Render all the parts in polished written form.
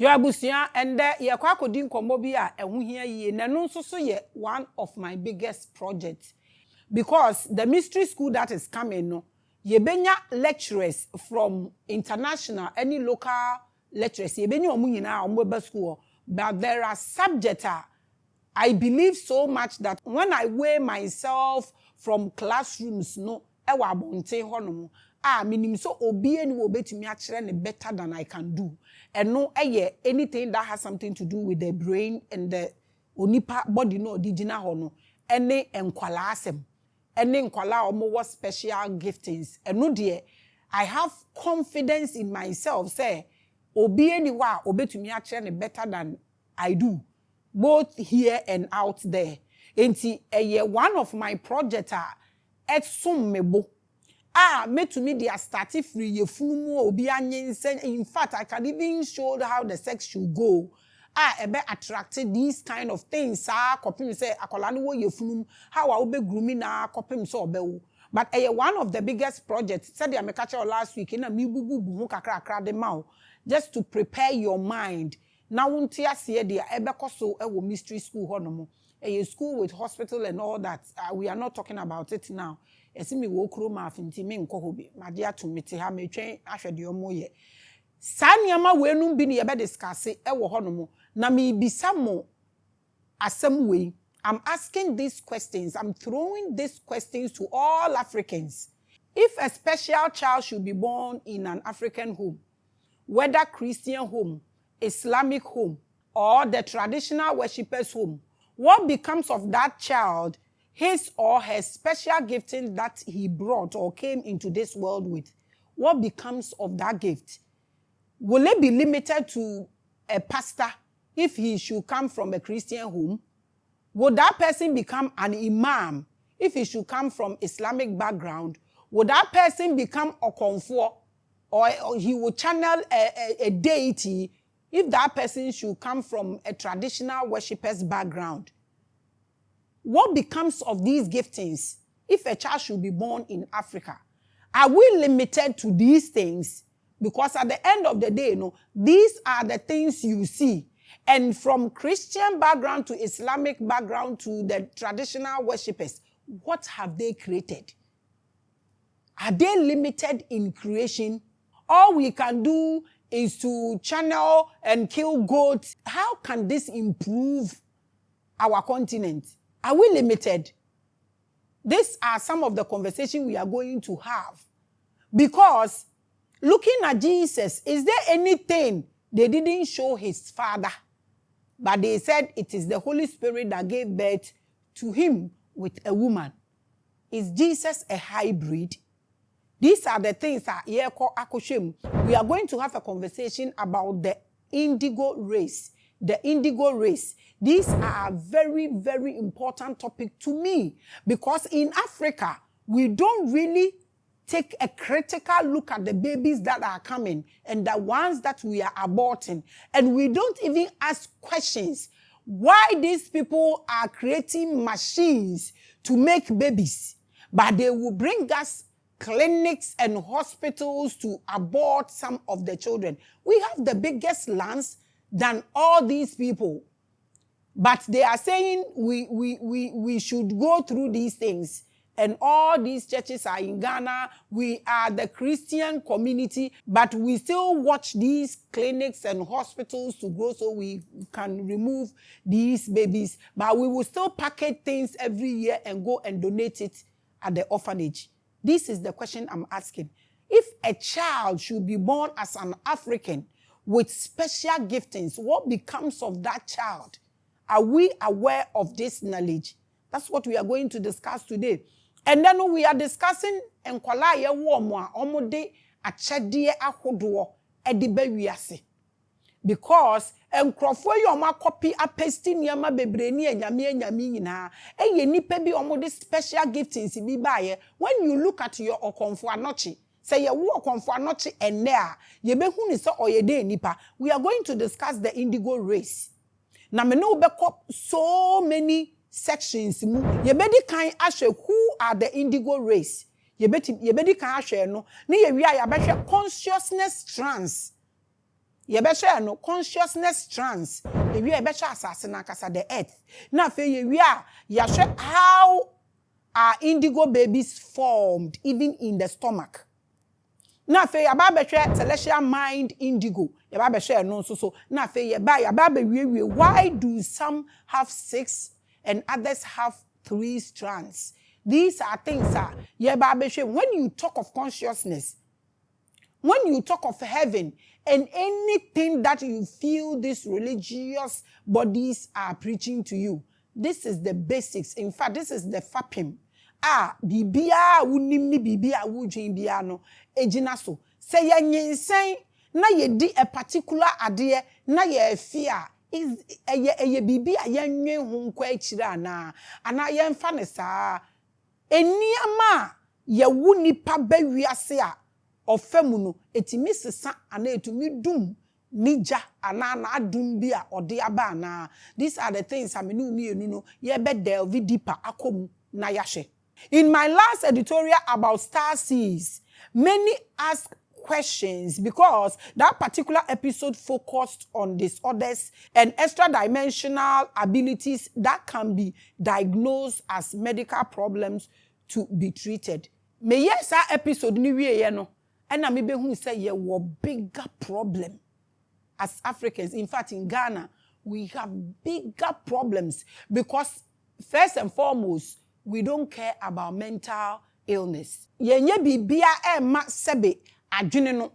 Your abusia and ye kwa kodin kombo bi a ehu hia yie na no nso so ye one of my biggest projects because the mystery school that is coming no ye benya lecturers from international any local lecturers ye benya omu nyina omu be school but there are subjects I believe so much that when I weigh myself from classrooms no ewa abonten hono minim so obi eni wo betumi a kire ne better than I can do. And no anything that has something to do with the brain and the onipa body no digina hono. Any enkwala asem. Any enkwala omo special giftings. And no dear, I have confidence in myself. Say, obi eni wa obetumi a kire ne better than I do. Both here and out there. Enti one of my projects at some mebo. Me to me they are starting free ye fumu obi anyense. In fact, I can even show how the sex should go. Ebe attracted these kind of things. Kopim say akola no ye funum how I be grooming na kopim so obewo. But one of the biggest projects said I catch last week in a mi bubu kakra de mouth just to prepare your mind. Now unti ase dia ebe koso ewo mystery school honomo. A school with hospital and all that. We are not talking about it now. Esimi wo kro ma afinti me nko hobi. Made atumite ha me twen ahwede omo ye. Sa niama we num bi ne ye be discuss ewo honomo. Na me bisa mo asem we. I'm asking these questions. I'm throwing these questions to all Africans. If a special child should be born in an African home, whether Christian home, Islamic home, or the traditional worshippers' home, what becomes of that child, his or her special gifting that he brought or came into this world with? What becomes of that gift? Will it be limited to a pastor if he should come from a Christian home? Would that person become an imam if he should come from Islamic background? Would that person become a comfort or he would channel a deity if that person should come from a traditional worshipper's background? What becomes of these giftings if a child should be born in Africa? Are we limited to these things? Because at the end of the day, these are the things you see. And from Christian background to Islamic background to the traditional worshippers, what have they created? Are they limited in creation? All we can do is to channel and kill goats. How can this improve our continent? Are we limited? These are some of the conversations we are going to have. Because looking at Jesus, is there anything they didn't show his father? But they said it is the Holy Spirit that gave birth to him with a woman. Is Jesus a hybrid? These are the things that we are going to have a conversation about the indigo race. The indigo race. These are a very, very important topic to me because in Africa, we don't really take a critical look at the babies that are coming and the ones that we are aborting. And we don't even ask questions why these people are creating machines to make babies, but they will bring us clinics and hospitals to abort some of the children. We have the biggest lands than all these people. But they are saying we should go through these things. And all these churches are in Ghana. We are the Christian community, but we still watch these clinics and hospitals to grow so we can remove these babies. But we will still package things every year and go and donate it at the orphanage. This is the question I'm asking. If a child should be born as an African with special giftings, what becomes of that child? Are we aware of this knowledge? That's what we are going to discuss today. And then we are discussing enkwala ye wo mo a omode achede ahodo ediba wiase. Because enkrofo ye omo copy apesti niama bebre ni enyame nyina eye nipa bi omode special giftings bi baaye. When you look at your okonfo anochi, say ye wo okonfo anochi enne a ye behu ni so oyede nipa. We are going to discuss the indigo race. Na me no be so many sections mu yebedi kan ahwe who are the indigo race yebedi kan ahwe no ne ye wi a ya behwe consciousness trance ye be share no consciousness trance ye wi e be share asase na kasa the earth na fe ye wi a ya hwe how our indigo babies formed even in the stomach. Na fe ya ba be hwe celestial mind indigo ya ba be hwe no so na fe ya ba be wie why do some have 6 and others have 3 strands? These are things ya ba be hwe when you talk of consciousness, when you talk of heaven and anything that you feel these religious bodies are preaching to you, this is the basics. In fact, this is the fapim. Bibia unimni bibia wudwin bia no ejina so. Say ye nyinsen na ye di a particular ade na ye fear is eye bibia ye nwen hu nkwa akira ana ye mfa ne saa eniama ye wu nipa ba wiase a ofemu no etimi sesa ana etumi dum nija ana na adum bia ode aba ana. These are the things amenu mienu no ye be delve deeper akomu na yahwe. In my last editorial about starseeds, many ask questions because that particular episode focused on disorders and extra-dimensional abilities that can be diagnosed as medical problems to be treated. Me yes episode ni wie no and me be hu say ye wo bigger problem as Africans. In fact, in Ghana, we have bigger problems because first and foremost, we don't care about mental illness. Yenye bibia ma sebe adwene no.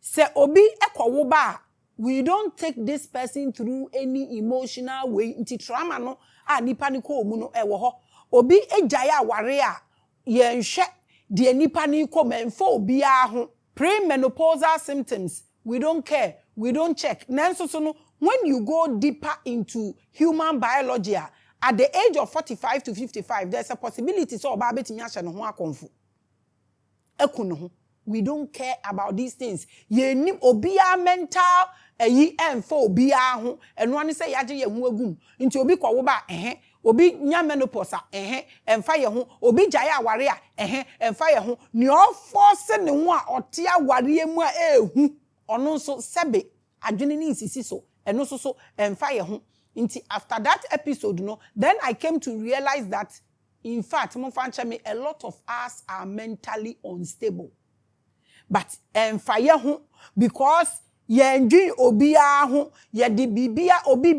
Se obi ekwo ba, we don't take this person through any emotional way. Nti trauma no nipa ni ko mu no ewo ho. Obi ejaye aware a yenhwe de nipa ni ko menfo obi a ho. Premenopausal symptoms, we don't care. We don't check. Nanso so no, when you go deeper into human biology, at the age of 45 to 55, there's a possibility so oba betimi ahye no ho akonfo. Ekunu ho. We don't care about these things. Ye nim obia mental enfo obia ho. Eno ane say yaje ye ho agum. Nti obi kwa wo ba obi nya menopause emfa ye ho. Obi jaye aware a emfa ye ho. Ni o force ne ho a ote aware mu a ehu. Ono nso sebe adwene ni nsisi so. Eno so emfa ye ho. After that episode, then I came to realize that, in fact, a lot of us are mentally unstable. But fire because ye enjoy obia ho ye di bibia obi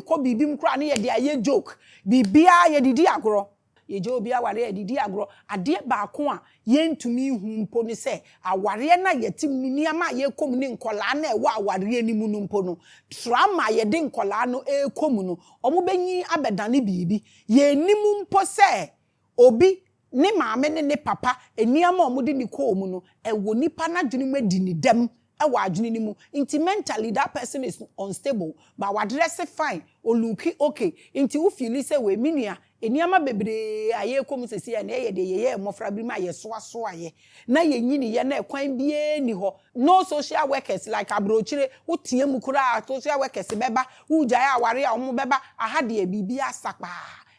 ko bibim kra ne ye di aye joke bibia ye didi agro ye je obia ware ye didi agro ade ba ko a ye ntumi hu mpo ne se aware na ye tim niama ye kom ne nkola na e wa aware ni mu no mpo no trauma ye de nkola no e kom no omo benyi abedane bibi ye nimu mpo se obi ne maame ne papa eniama omo de ni ko mu no e wo nipa na dwene mu adi ni dem mentally that person is unstable but what dress fine or looky okay into you feel say we minia eniama bebre aye kom sesi ya na ye de ye mofra bi ma ye so aye na ye nyini ye na kwan bie ni ho no social workers like abrochire wotia mu kura social workers beba ujaya aware a omo beba ahade e bibia sakpa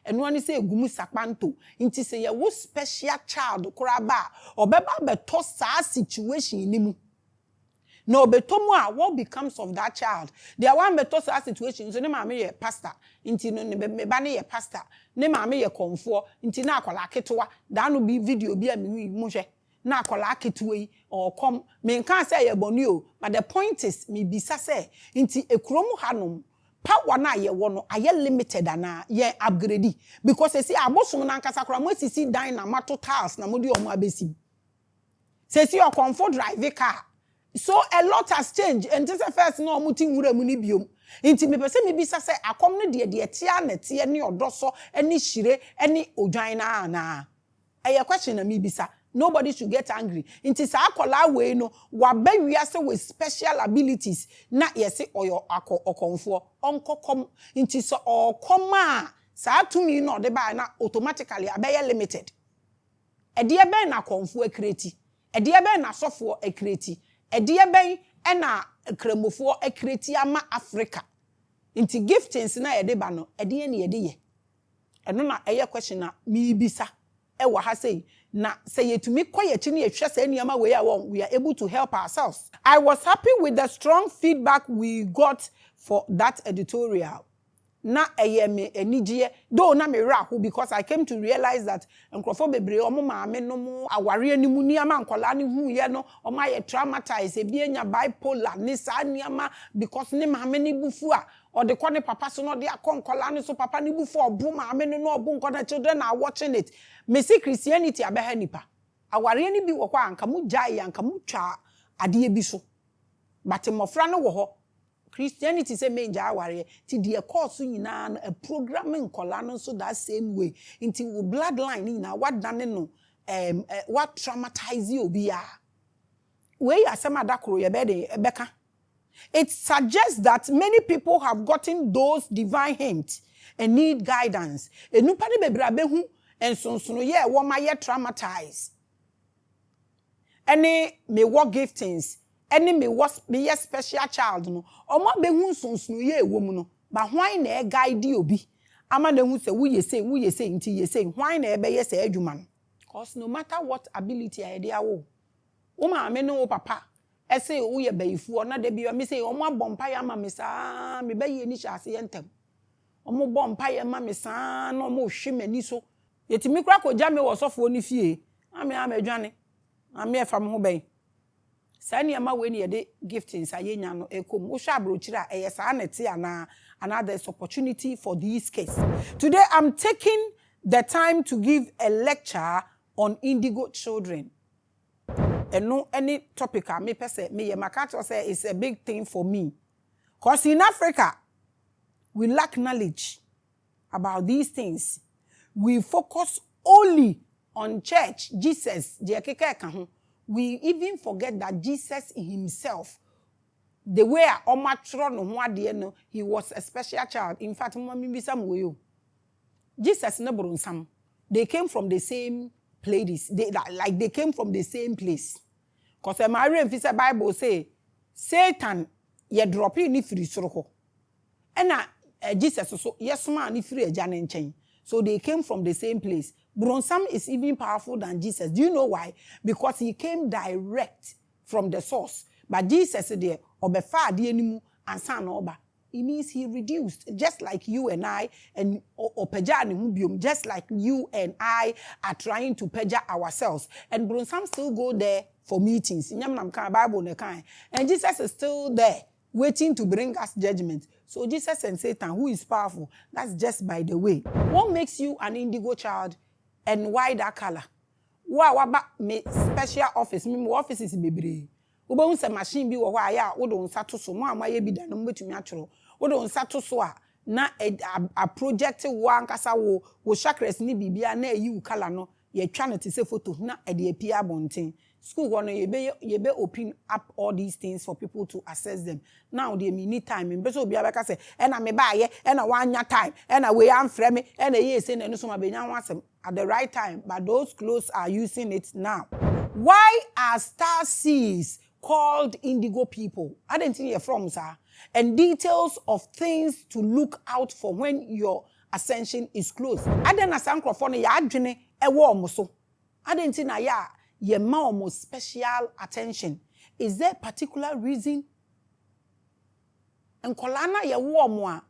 eno ani say egumu sakpanto nti say ye wo special child kura ba obeba beto sa situation ni mu. No, betomu what becomes of that child? There one beto sa situation. So ne maame ye pastor. Inti no me ba ne ye pastor. Ne maame ye konfo. Inti na akola ketewa. Da no bi video bi a me mu hwe. Na akola ketewa yi or come. Me nkan say ye boni o. But the point is me bisa say inti ekromu hanom. Power na ye wo no aye limited ana ye upgrade because say abosom na nkasa kora mo sisi dan na mato tiles na modi omo abesi. Say your comfort drive car. So a lot has changed and this first no mutin wura mu ni biom nti me pese me bisa say akom no de tia na tie ne odoso eni hire eni odwan na na eye question na me bisa nobody should get angry nti sa akola we no wa ba wiase with special abilities na yesi oyo akonfo onkokom nti so okoma sa atumi no de ba na automatically abeye limited ede ebe na konfo akreti ede ebe na sofo akreti Ediye ben ena kremofo ekreti ama Africa. Inti giftings na yede ba no ediye ne yede ye. Eno na eye question na mi bisa. ewa ha say na say yetumi koye chi ne yehwe say niam we ya we are able to help ourselves. I was happy with the strong feedback we got for that editorial. Na me enigye though na me rahu because I came to realize that nkrofo bebre omo maame no mo aware animu niama nkola ne hu ye no omo aye traumatized ebi enya bipolar ni sa niama because ne maame ne bufu a or the corner papa so no de akonkola ne so papa ne bufu obu maame no no obu nkola children are watching it. Me see Christianity abeha nipa aware ni bi wo kwa anka mu jai anka mu twa ade bi so but mofra no wo ho Christianity say menja aware ti de course nyina a programming kola no so that same way into bloodline nyina what done no what traumatize you obia we asema dakoro ye be de ebeka. It suggests that many people have gotten those divine hints and need guidance. Enupa de bebra behu ensonsono ye wo ma ye traumatized. Any me work giftings any me was me special child no omo behu nsonsono ye ewo mu no ba hwan na e guide obi ama na hu se wo ye say nti ye say hwan na e be ye say adwuma no cause no matter what ability I dey awo wo ma me no papa e say wo ye bayifu na de bi me say omo abompa ya ma me saa me be ye ni hyase ye ntem omo bompa ya ma me saa na omo hwe mani so yetimi kra ko ja me wo sofo ni fie ame amadwane ame efam ho ben Sani ama we ni yede giftings ayenya no ekom wo hwa abrochira eyesa anete ana another opportunity for this case. Today I'm taking the time to give a lecture on Indigo Children. And no any topic me pese me makato say is a big thing for me. Cause in Africa we lack knowledge about these things. We focus only on church, Jesus, we even forget that Jesus himself, the way he was a special child. In fact, Jesus never some. They came from the same place. They came from the same place. Because the Bible say, Satan ye drop in free soro. And Jesus so yes man free a janen chain. So they came from the same place. Bronsam is even powerful than Jesus. Do you know why? Because he came direct from the source. But Jesus there, obefa de animu ansa oba. It means he reduced, just like you and I, and just like you and I are trying to perjure ourselves. And Bronsam still go there for meetings. And Jesus is still there, waiting to bring us judgment. So Jesus and Satan, who is powerful, that's just by the way. What makes you an indigo child? And why that color? Waba me special office, me office is bebre. Uba unsa machine bi wo hwa ya wo don sato so mo amaye bi da no betumi atworo. Wo don sato so a na a project wo ankasa wo chakras ni bibia na ayi color no ye twa no te se photo na e de apia bonten. School one you be open up all these things for people to access them. Now they need time. In beso obi abeka say, "Ena me ba ye, ena wanya time, ena we am frame me, ena ye say na no so ma benya wasem at the right time." But those clothes are using it now. Why are Starseeds called indigo people? I didn't hear from sir. And details of things to look out for when your ascension is close. I didn't ask for ya adwene e wo mo so. I didn't na ya ye ma omo special attention. Is there a particular reason? Enkolana ye wo omo a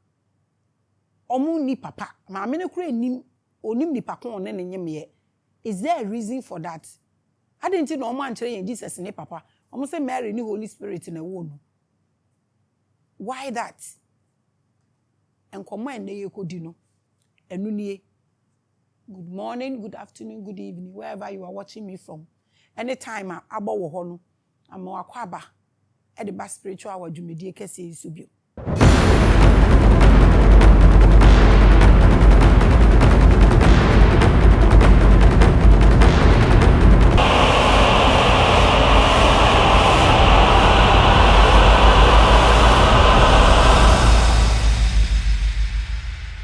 omo ni papa. Maame ne kura nim onim ni papa on ne nyem ye. Is there a reason for that? I didn't know omo ankyere Jesus ne papa. Omo say Mary ni Holy Spirit na wo no. Why that? Enkomo ene ye kodi no. Enu nie. Good morning, good afternoon, good evening, wherever you are watching me from. Anytime abo wo ho no, ama akwaba e de ba spiritual awadwumedie kese isubio.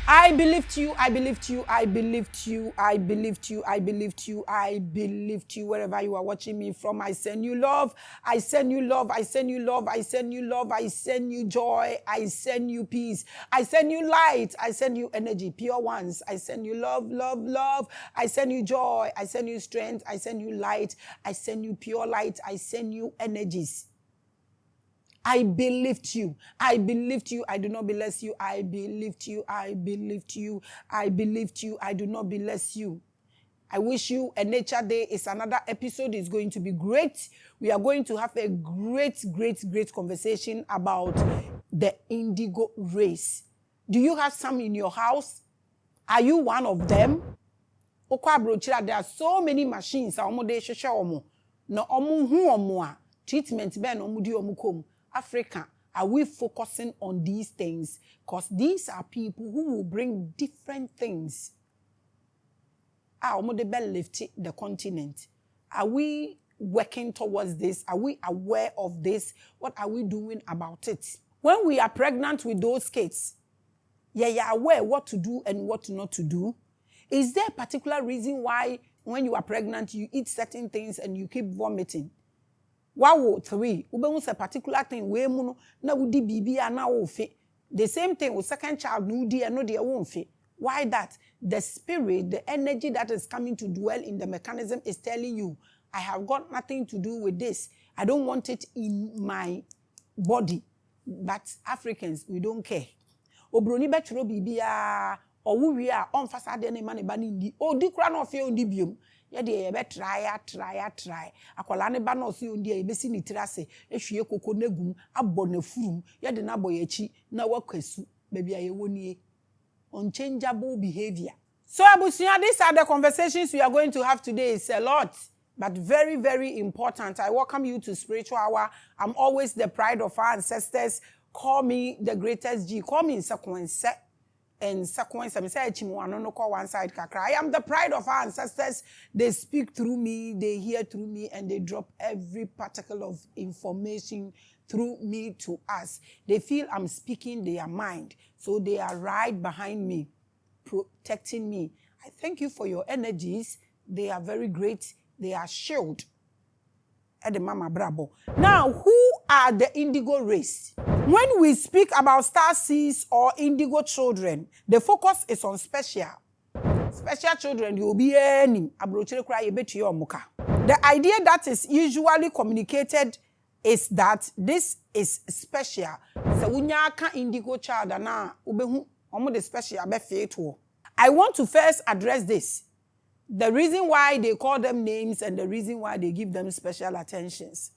I believed you, I believed you, I believed you, I believed you, I believed you, I believed you. Wherever you are watching me from, I send you love, I send you love, I send you love, I send you love, I send you joy, I send you peace, I send you light, I send you energy, pure ones, I send you love, love, love, I send you joy, I send you strength, I send you light, I send you pure light, I send you energies. I believed you. I believed you. I do not bless you. I believed you. I believed you. I believed you. I do not bless you. I wish you a nature day. It's another episode. It's going to be great. We are going to have a great conversation about the indigo race. Do you have some in your house? Are you one of them? There are so many machines. Treatment Africa, are we focusing on these things? Because these are people who will bring different things. Lift the continent. Are we working towards this? Are we aware of this? What are we doing about it? When we are pregnant with those kids, you're aware what to do and what not to do. Is there a particular reason why when you are pregnant, you eat certain things and you keep vomiting? Wow, 3. Ube a particular thing we muno na udi bibi ana wo fe. The same thing with second child no di and no de won't fe. Why that? The spirit, the energy that is coming to dwell in the mechanism is telling you, I have got nothing to do with this. I don't want it in my body. But Africans, we don't care. Obroni betro bibia owu wi a on fasa de ne mane ba ni ndi. O di kra no fe on di biom. Ye de be try. Akola ne ba no so on di e be si ni tirase. Ehwie koko negum abɔ na furum. Ye de na boy echi na wakwasu. Baby aye wonie. Unchangeable behavior. So abusuya, these are the conversations we are going to have today. It's a lot, but very important. I welcome you to Spiritual Hour. I'm always the pride of our ancestors. Call me the greatest G. Call me in sequence. And sequence, I say, one side kakra. I am the pride of our ancestors. They speak through me, they hear through me, and they drop every particle of information through me to us. They feel I'm speaking their mind. So they are right behind me, protecting me. I thank you for your energies. They are very great. They are shield. Mama Bravo. Now, who are the indigo race? When we speak about starseeds or indigo children, the focus is on special children. You will be any. The idea that is usually communicated is that this is special. So when you indigo child na ubehu omo the special be faithful. I want to first address this. The reason why they call them names and the reason why they give them special attentions.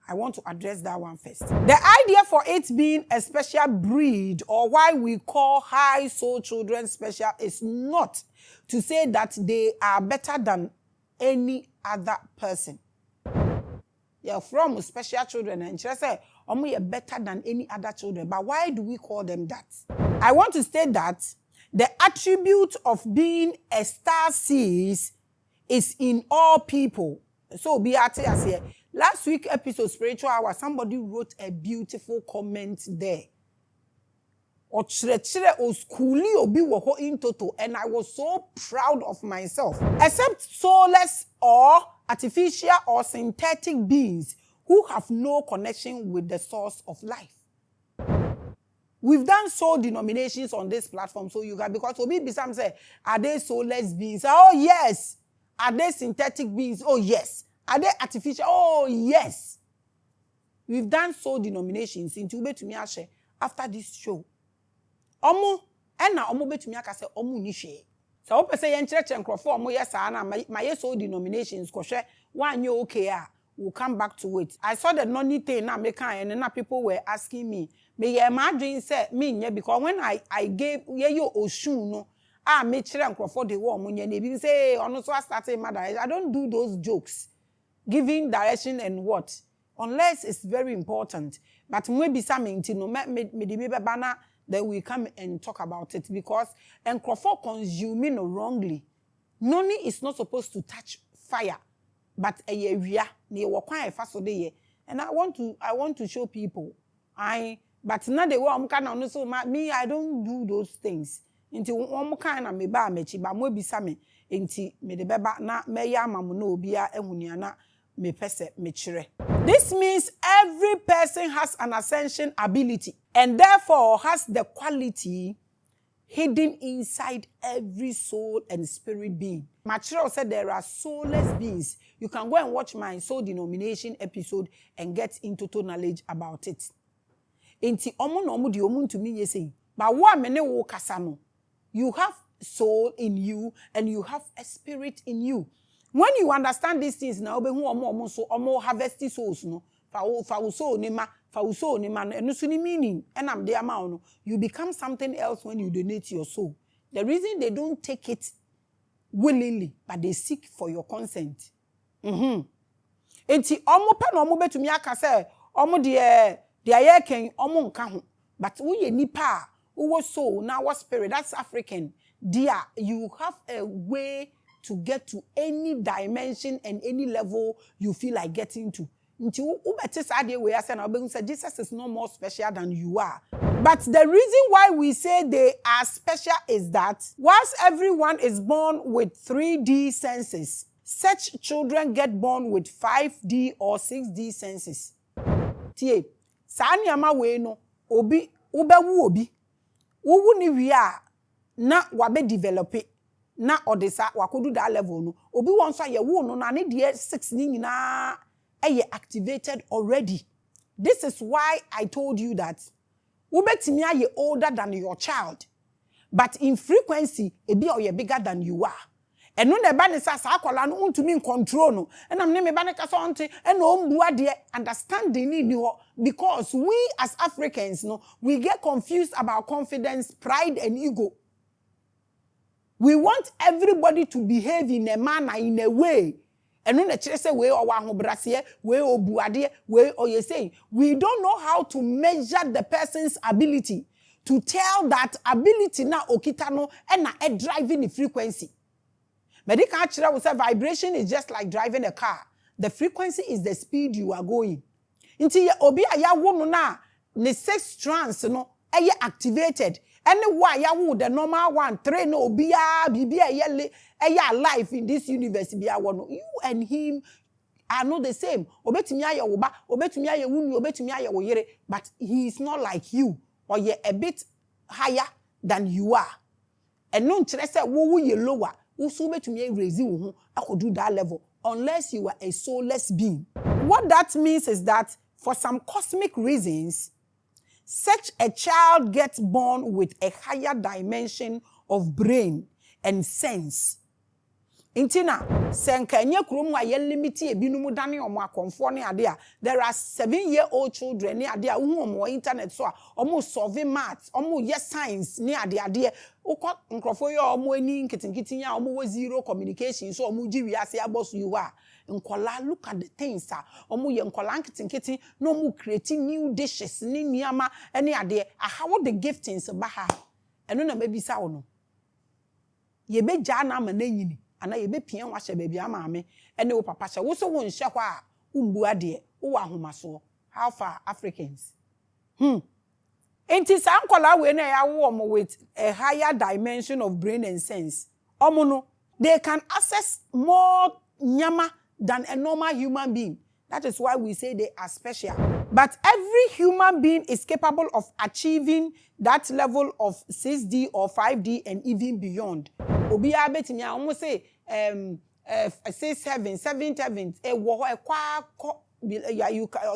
I want to address that one first. The idea for it being a special breed or why we call high soul children special is not to say that they are better than any other person. You're from special children and just say, you're better than any other children. But why do we call them that? I want to state that the attribute of being a starseed is in all people. So be at here. Last week episode Spiritual Hour, somebody wrote a beautiful comment there. And I was so proud of myself. Except soulless or artificial or synthetic beings who have no connection with the source of life. We've done soul denominations on this platform, so you can, because Obi Bisam say, are they soulless beings? Oh yes. Are they synthetic beings? Oh yes. Are they artificial? Oh yes. We've done soul denominations in Tube to me after this show. Omu ena omu betumi aka say omu ni hwe. So wo pese yen church enkrofo omu yes na my soul denominations ko hwe wan you okay a we'll come back to it. I saw the nonny thing na make and na people were asking me ye ma dream say me nye because when I gave ye yo osun no me chere enkrofo de wo omu nye na bi say ono so started mother. I don't do those jokes. Giving direction and what? Unless it's very important. But maybe something no me de bana then we come and talk about it because enkrofo consuming wrongly. Noni is not supposed to touch fire, but a area near wakwan faso de. And I want to show people. But now they want so me, I don't do those things. Inti omo kan na me ba mechi ba mo bisa me enti me de beba na me ya amamu na obia ehunua na me pese me chire. This means every person has an ascension ability and therefore has the quality hidden inside every soul and spirit being. Machiro said there are soulless beings. You can go and watch my soul denomination episode and get into total knowledge about it. Enti omo no omo di omo ntumi yesi. But wo amene wo kasa no, you have soul in you and you have a spirit in you. When you understand these things now, obehu omo so omo harvest souls no. Fa soul ni ma enu so ni meaning enam de ama no. You become something else when you donate your soul. The reason they don't take it willingly, but they seek for your consent. Enti omo pa no omo betumi aka say omo de aye ken omo nka ho. But wo ye nipa wo soul na wo spirit, that's African. Dear, you have a way to get to any dimension and any level you feel like getting to. Until Jesus is no more special than you are. But the reason why we say they are special is that whilst everyone is born with 3D senses, such children get born with 5D or 6D senses. Tie, sa nyama we no obi ubewu obi. Uwu ni wi a na wabe develop na odesa wakodu that level no. Obi won so ye wo no na ne de 6 ni nyina activated already. This is why I told you that ubetimi aye older than your child, but in frequency ebi oye bigger than you are. Eno ne ba ne sa akola no untumi control no. Enam ne me ba ne ka so onte ena ombua de understanding ni ho, because we as Africans no, we get confused about confidence, pride and ego. We want everybody to behave in a manner, in a way. And when the church say we or wahobrasie, we or buade, we or you say, we don't know how to measure the person's ability to tell that ability na okitano and na driving the frequency. Medical actually will say vibration is just like driving a car. The frequency is the speed you are going. Until obi aya wono na the 6 strands no aya activated. Any why ya wo the normal one 3 no obia bibia yele eya life in this universe bia wono. You and him are not the same. Obetumi aye wo ba, obetumi aye wunu, obetumi aye wo yere, but he is not like you, or ye a bit higher than you are. And no nkyere say wo ye lower, wo so obetumi raise wo ho akodu that level unless you are a soulless being. What that means is that for some cosmic reasons, such a child gets born with a higher dimension of brain and sense. Intina, senkanya krum wa ye limiti ebinum dane omo akonfo ne ade a, there are 7-year-old children ne ade a hu omo internet so a omo solve maths, omo ye science ne ade ukọ nkrofo ye omo ani nkitinkiti ya omo zero communication so omo ji wiase abos you are. Nkola, look at the things omo ye nkola nkitinkiti no omo create new dishes ni niama ene ade how the giftings ba ha eno na mabisa wo no ye be ja na ma na nyini ana ye be pia wa hye ba bia maame ene wo papa hye wo so wo nhye kwa a umbu ade wo ahomaso. How far Africans enti sa nkola we na ya wo omo with a higher dimension of brain and sense omo no they can access more nyama than a normal human being. That is why we say they are special. But every human being is capable of achieving that level of 6D or 5D and even beyond. Obi abetimi almost say 6 7 7 7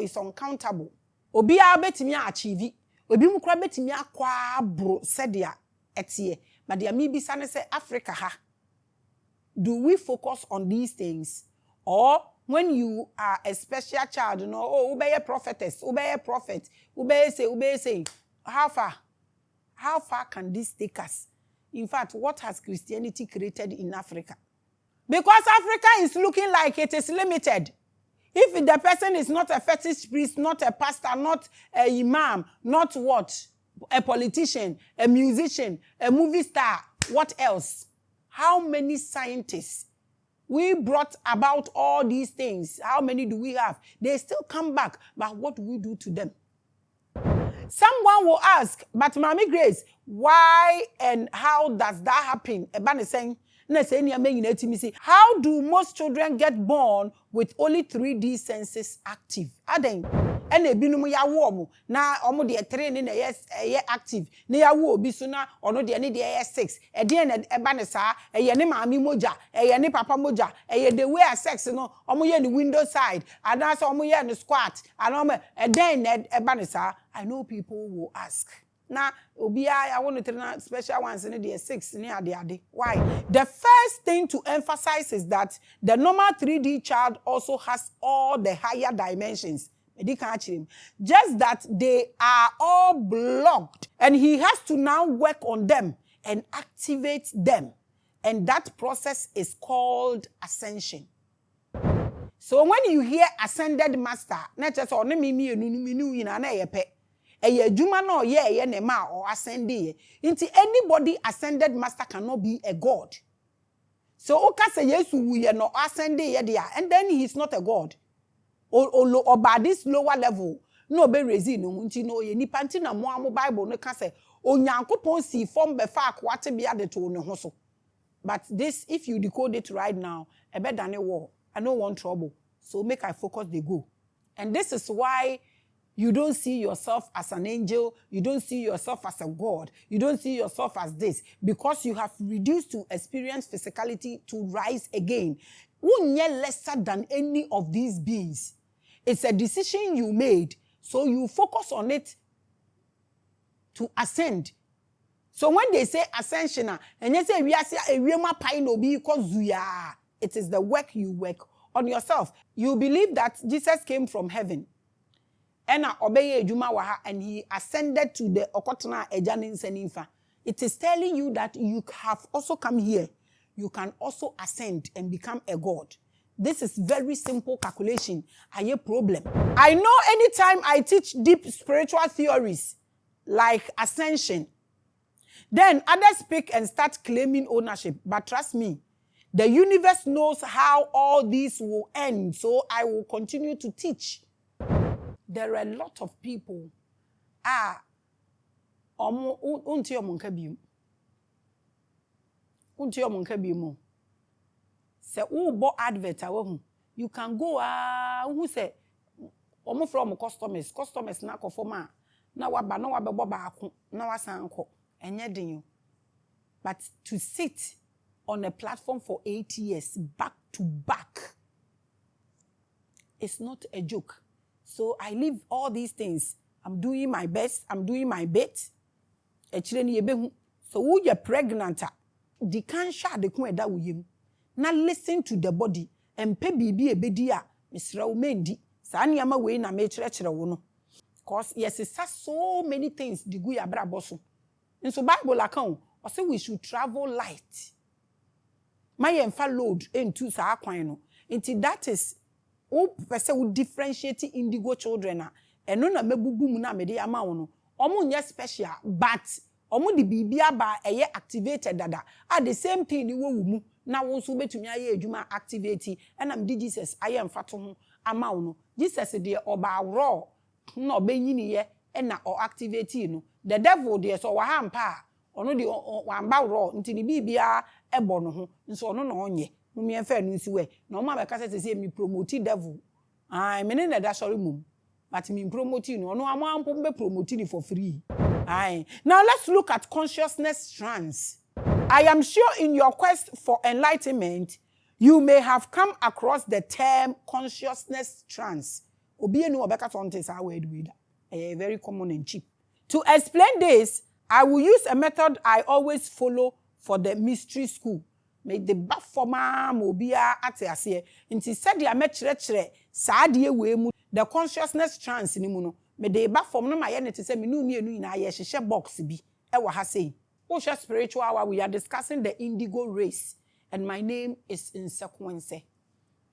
is uncountable. Obi abetimi achieve. Obi mukra betimi akwa bro sedia etie. But there may be some say Africa ha. Do we focus on these things? Or when you are a special child, you know, oh, obey a prophetess, obey a prophet, obey say, how far can this take us? In fact, what has Christianity created in Africa? Because Africa is looking like it is limited. If the person is not a fetish priest, not a pastor, not a imam, not what? A politician, a musician, a movie star, what else? How many scientists? We brought about all these things. How many do we have? They still come back, but what do we do to them? Someone will ask, but Maame Grace, why and how does that happen? Ebane saying, how do most children get born with only 3D senses active? Aden. And ebinum ya wo na omo de 3 ni na ye active. Na ya wo obi so na ono de ne de 6. E de na ebane sa eye ne maami moja, eye ne papa moja, eye the way sex no omo ye ni window side, and so omo ye ni squat, and omo e den na ebane sa. I know people will ask. Now, I want to tell special ones in the 6 near the ade. Why? The first thing to emphasize is that the normal 3D child also has all the higher dimensions. Just that they are all blocked, and he has to now work on them and activate them. And that process is called ascension. So when you hear ascended master, not just on me, juma no ye ne ma or ascended. Into anybody ascended master cannot be a god. So oka say yesu we no ascended ye there, and then he's not a god. Or by this lower level, no be raising no unti no ye ni panti na mo Bible no ka say onyankopon si form be fa akwate bia de to ne ho so. But this, if you decode it right now, a better than a war. I don't want trouble. So make I focus the go. And this is why you don't see yourself as an angel. You don't see yourself as a god. You don't see yourself as this. Because you have reduced to experience physicality to rise again. You're lesser than any of these beings. It's a decision you made. So you focus on it to ascend. So when they say ascension, and you say we are saying it is the work you work on yourself. You believe that Jesus came from heaven. And he ascended to the Okotana Ejanin Seninfa. It is telling you that you have also come here. You can also ascend and become a god. This is very simple calculation. A problem. I know anytime I teach deep spiritual theories like ascension, then others speak and start claiming ownership. But trust me, the universe knows how all this will end. So I will continue to teach. There are a lot of people. Say bo advert you can go who say from customers na kofoma na waba na wabebo baako na wasanko enye den. But to sit on a platform for 8 years back to back, it's not a joke. So I leave all these things. I'm doing my best. I'm doing my bit. So who you're pregnant, the cancer the kweda uyim. Now listen to the body. And pe bibi ebedia. Mr. Umendi. Sa niyama we na me chere wono. Cause yes, it's so many things the gu ya bra boso. And so Bible account, I say we should travel light. My enfa load into sa akwan no. Until that is person who differentiate indigo children and no na mebubu mu na me de ama wono. Omo nya special, but omo de bibia ba eye activated dada. At the same thing ni wo mu na wo so betumi aye adwuma activate and am di Jesus aye mfato ho ama wono. Jesus de oba raw na obenyini ye na o activate no. The devil de so wa hampa ono de wamba raw nti ni bibia ebo no ho nso ono na onye no me enfa no nsi we na o ma be ka say me promote devil me ne da sorry mum but me promote no ono amampo be promote for free. Now let's look at consciousness strands. I am sure in your quest for enlightenment you may have come across the term consciousness strands. Obi enu obeka something say word with very common and cheap. To explain this, I will use a method I always follow for the mystery school. Make the bafoma mobia ate ase. Inti said ya me chere saa de we mu the consciousness trance ni mu no. Me the bafom no ma ye ne te se me nu mienu ina ye hye box bi. E wa ha sei. O share spiritual hour, we are discussing the indigo race and my name is Insequence.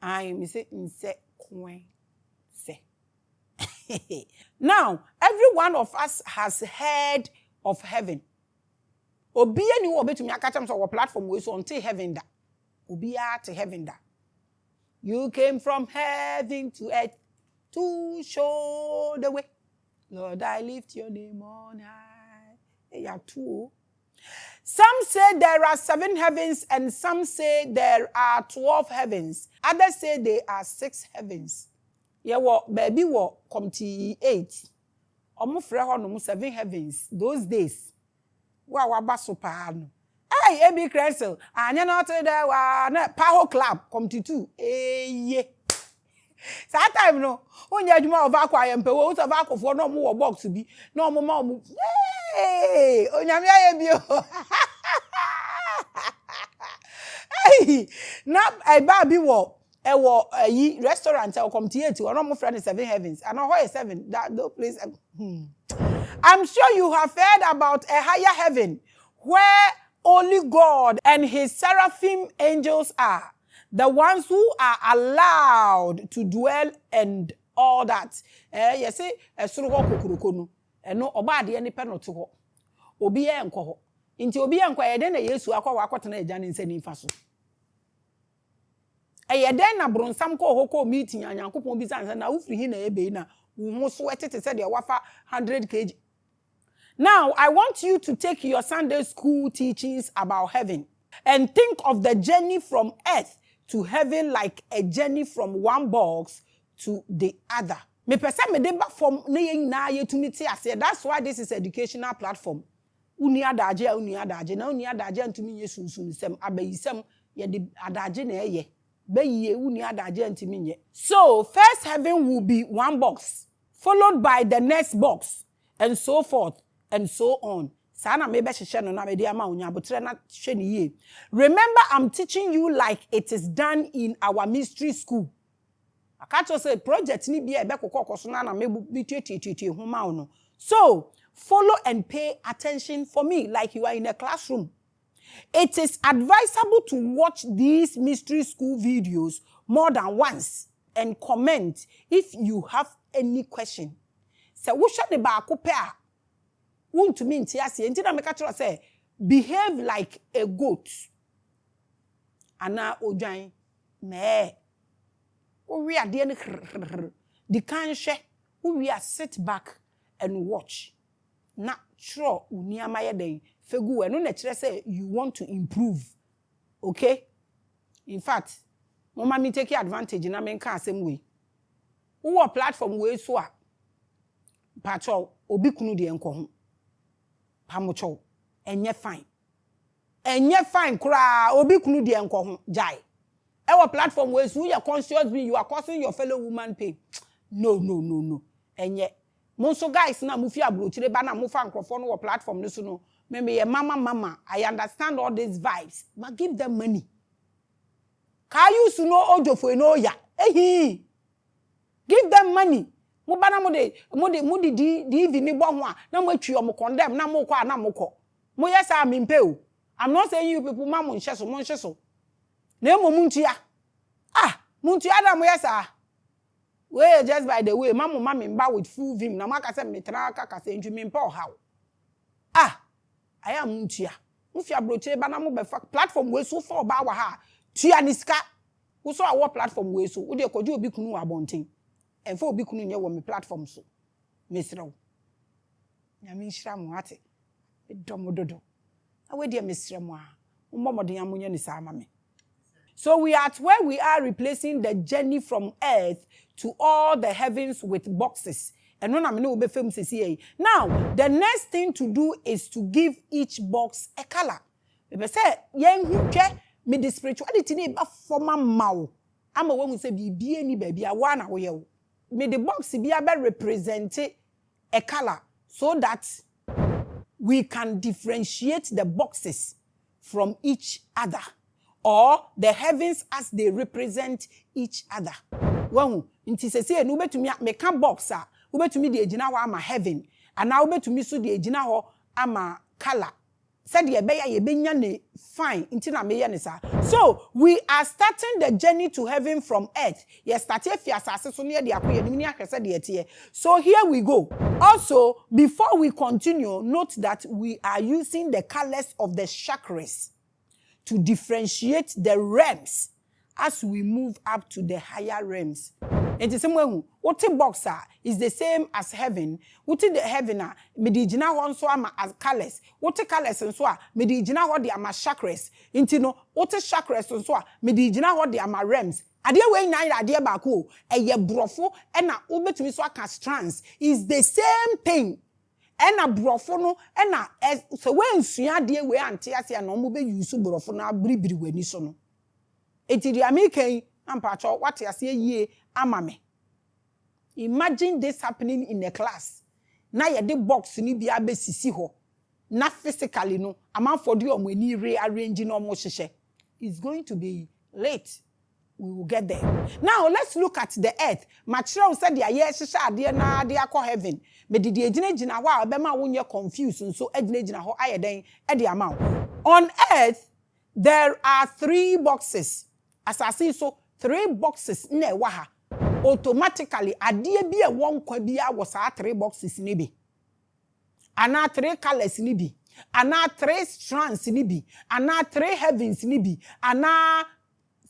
I am Insequence. Now, every one of us has heard of heaven. Obiya ni wo betumi akacham so platform we so until heaven da. Obiya to heaven da. You came from heaven to earth to show the way. Lord, I lift your name on high. Hey, are two. Some say there are 7 heavens and some say there are 12 heavens. Others say there are 6 heavens. Yeah, baby, come to 8. Omo frɛ hɔ no 7 heavens. Those days. Wa baso pa no. Hey, Ebi Crystal. Anya no to there wa na Power Club come to 2. Ye. That time no. Onya adwuma of akwa yempe wo of akofo no mo wo box bi. No mo ma mo. Hey, onyame ayebio. Hey, na eba bi wo yi restaurant e come to 8 no mo friend 7 heavens. And how is 7? That no place. I'm sure you have heard about a higher heaven where only God and his seraphim angels are, the ones who are allowed to dwell and all that. You see, suru ho kokuroko no. No oba de ni pe no to ho. Obi e nko ho. Nti obi e nko ye de na Yesu akwa akotena agya ne nsa ni fa so. Eye den na bronsam ko ho ko meeting anyankopon bi san na ufiri hi na ebe na wo so etete se de wafa 100 kg. Now, I want you to take your Sunday school teachings about heaven and think of the journey from earth to heaven like a journey from one box to the other. Me pesa me deba from na yetumi te ase. That's why this is educational platform. Uni adaje na uni adaje ntumi yesunsun sem abayisem ye de adaje na eye. Be uni adaje ntumi nye. So, first heaven will be one box, followed by the next box, and so forth and so on. Sana mebe hye no na me de ama onya botre na hwe ni ye. Remember, I'm teaching you like it is done in our mystery school. I can't just say project ni bia ebe kokokoso na na mebu bitietie ho ma no. So, follow and pay attention for me like you are in a classroom. It is advisable to watch these mystery school videos more than once and comment if you have any question. So, wo hwe de ba ko pe a won't mean tiase enti na meka tro say behave like a goat. Ana odwan me we are there the kan hwe we are sit back and watch na tro uniama ye den fegu eno na kire say you want to improve. Okay, in fact mama me take advantage na me kan asem we wo platform we so a patcho obi kunu de enko ho pamocho enye fine kura obi kunu de enko ho jai our platform where you are conscious being, you are causing your fellow woman pain. No. Enye monso guys na mufi abrochire ba na mufa microphone or platform this no maybe your mama I understand all these vibes but give them money. Ka you su no ojo fo no ya ehi give them money. Mo bana mo de di ni bo ho a na mo atwi o mo condemn na mo kwa na mo ko mo yesa me mpe o. I'm not saying you people ma mo nhye so na mo muntua muntua da mo yesa we just by the way mama mba with full vim na maka se metra aka kase nju me mpa ohaw aya muntua mufi abrochire ba na mo be platform we so for ba wa ha tua ni sika wo so awo platform we so wo de koju obi kunu abonten enfo obi kunu nye wo me platform so mesrew nyame nhira mo ate domododo awe de mesrew mo a mmomodin amunye ni sa ama me. So we are at where we are replacing the journey from earth to all the heavens with boxes. And when I'm be film now, the next thing to do is to give each box a color. If I say, yen who me the spirituality ni ba forma mao. Ama when we say be any baby, I wanna we me the box be represent a color so that we can differentiate the boxes from each other. Or the heavens as they represent each other. Well, inti sese no betumi meka box a wo betumi de agina ho ama heaven ana wo betumi so de agina ho ama color. Said ye beya ye benya ne fine inti na meye ne sa. So we are starting the journey to heaven from earth. Yes, start fi asase so ne de akoye ni ahwese de etie. So here we go. Also, before we continue, note that we are using the colors of the chakras to differentiate the realms as we move up to the higher realms. Enti sɛ mo what box is the same as heaven. What the heaven me di gina ho nso ama as colors. What colors nso me di gina ho de ama chakras. Enti no what chakras nso me di gina ho de ama realms. Ade we nyan ade ba ko eye brofo e na obetumi so aka strands is the same thing. Ena brofo no ena so we nsua de we ante ase na omo be use brofo na bribiri wani so no. Enti di amikan ampacho what ase yie ama me. Imagine this happening in a class. Na ye de box ni bia be sisi ho. Na physically no amanfo de omani rearrange no omo hyehyɛ. It's going to be late. We will get there. Now let's look at the earth. Material said the aye hyehyɛ ade na ade akɔ heaven. Me de gina ho be ma wonye confused so gina ho ayeden e de ama. On earth there are 3 boxes. As I see so 3 boxes na wa ha. Automatically ade bi e won kwa bi a was 3 boxes ni bi. Ana 3 colors ni bi. Ana 3 strands ni bi. Ana 3 heavens ni bi. Ana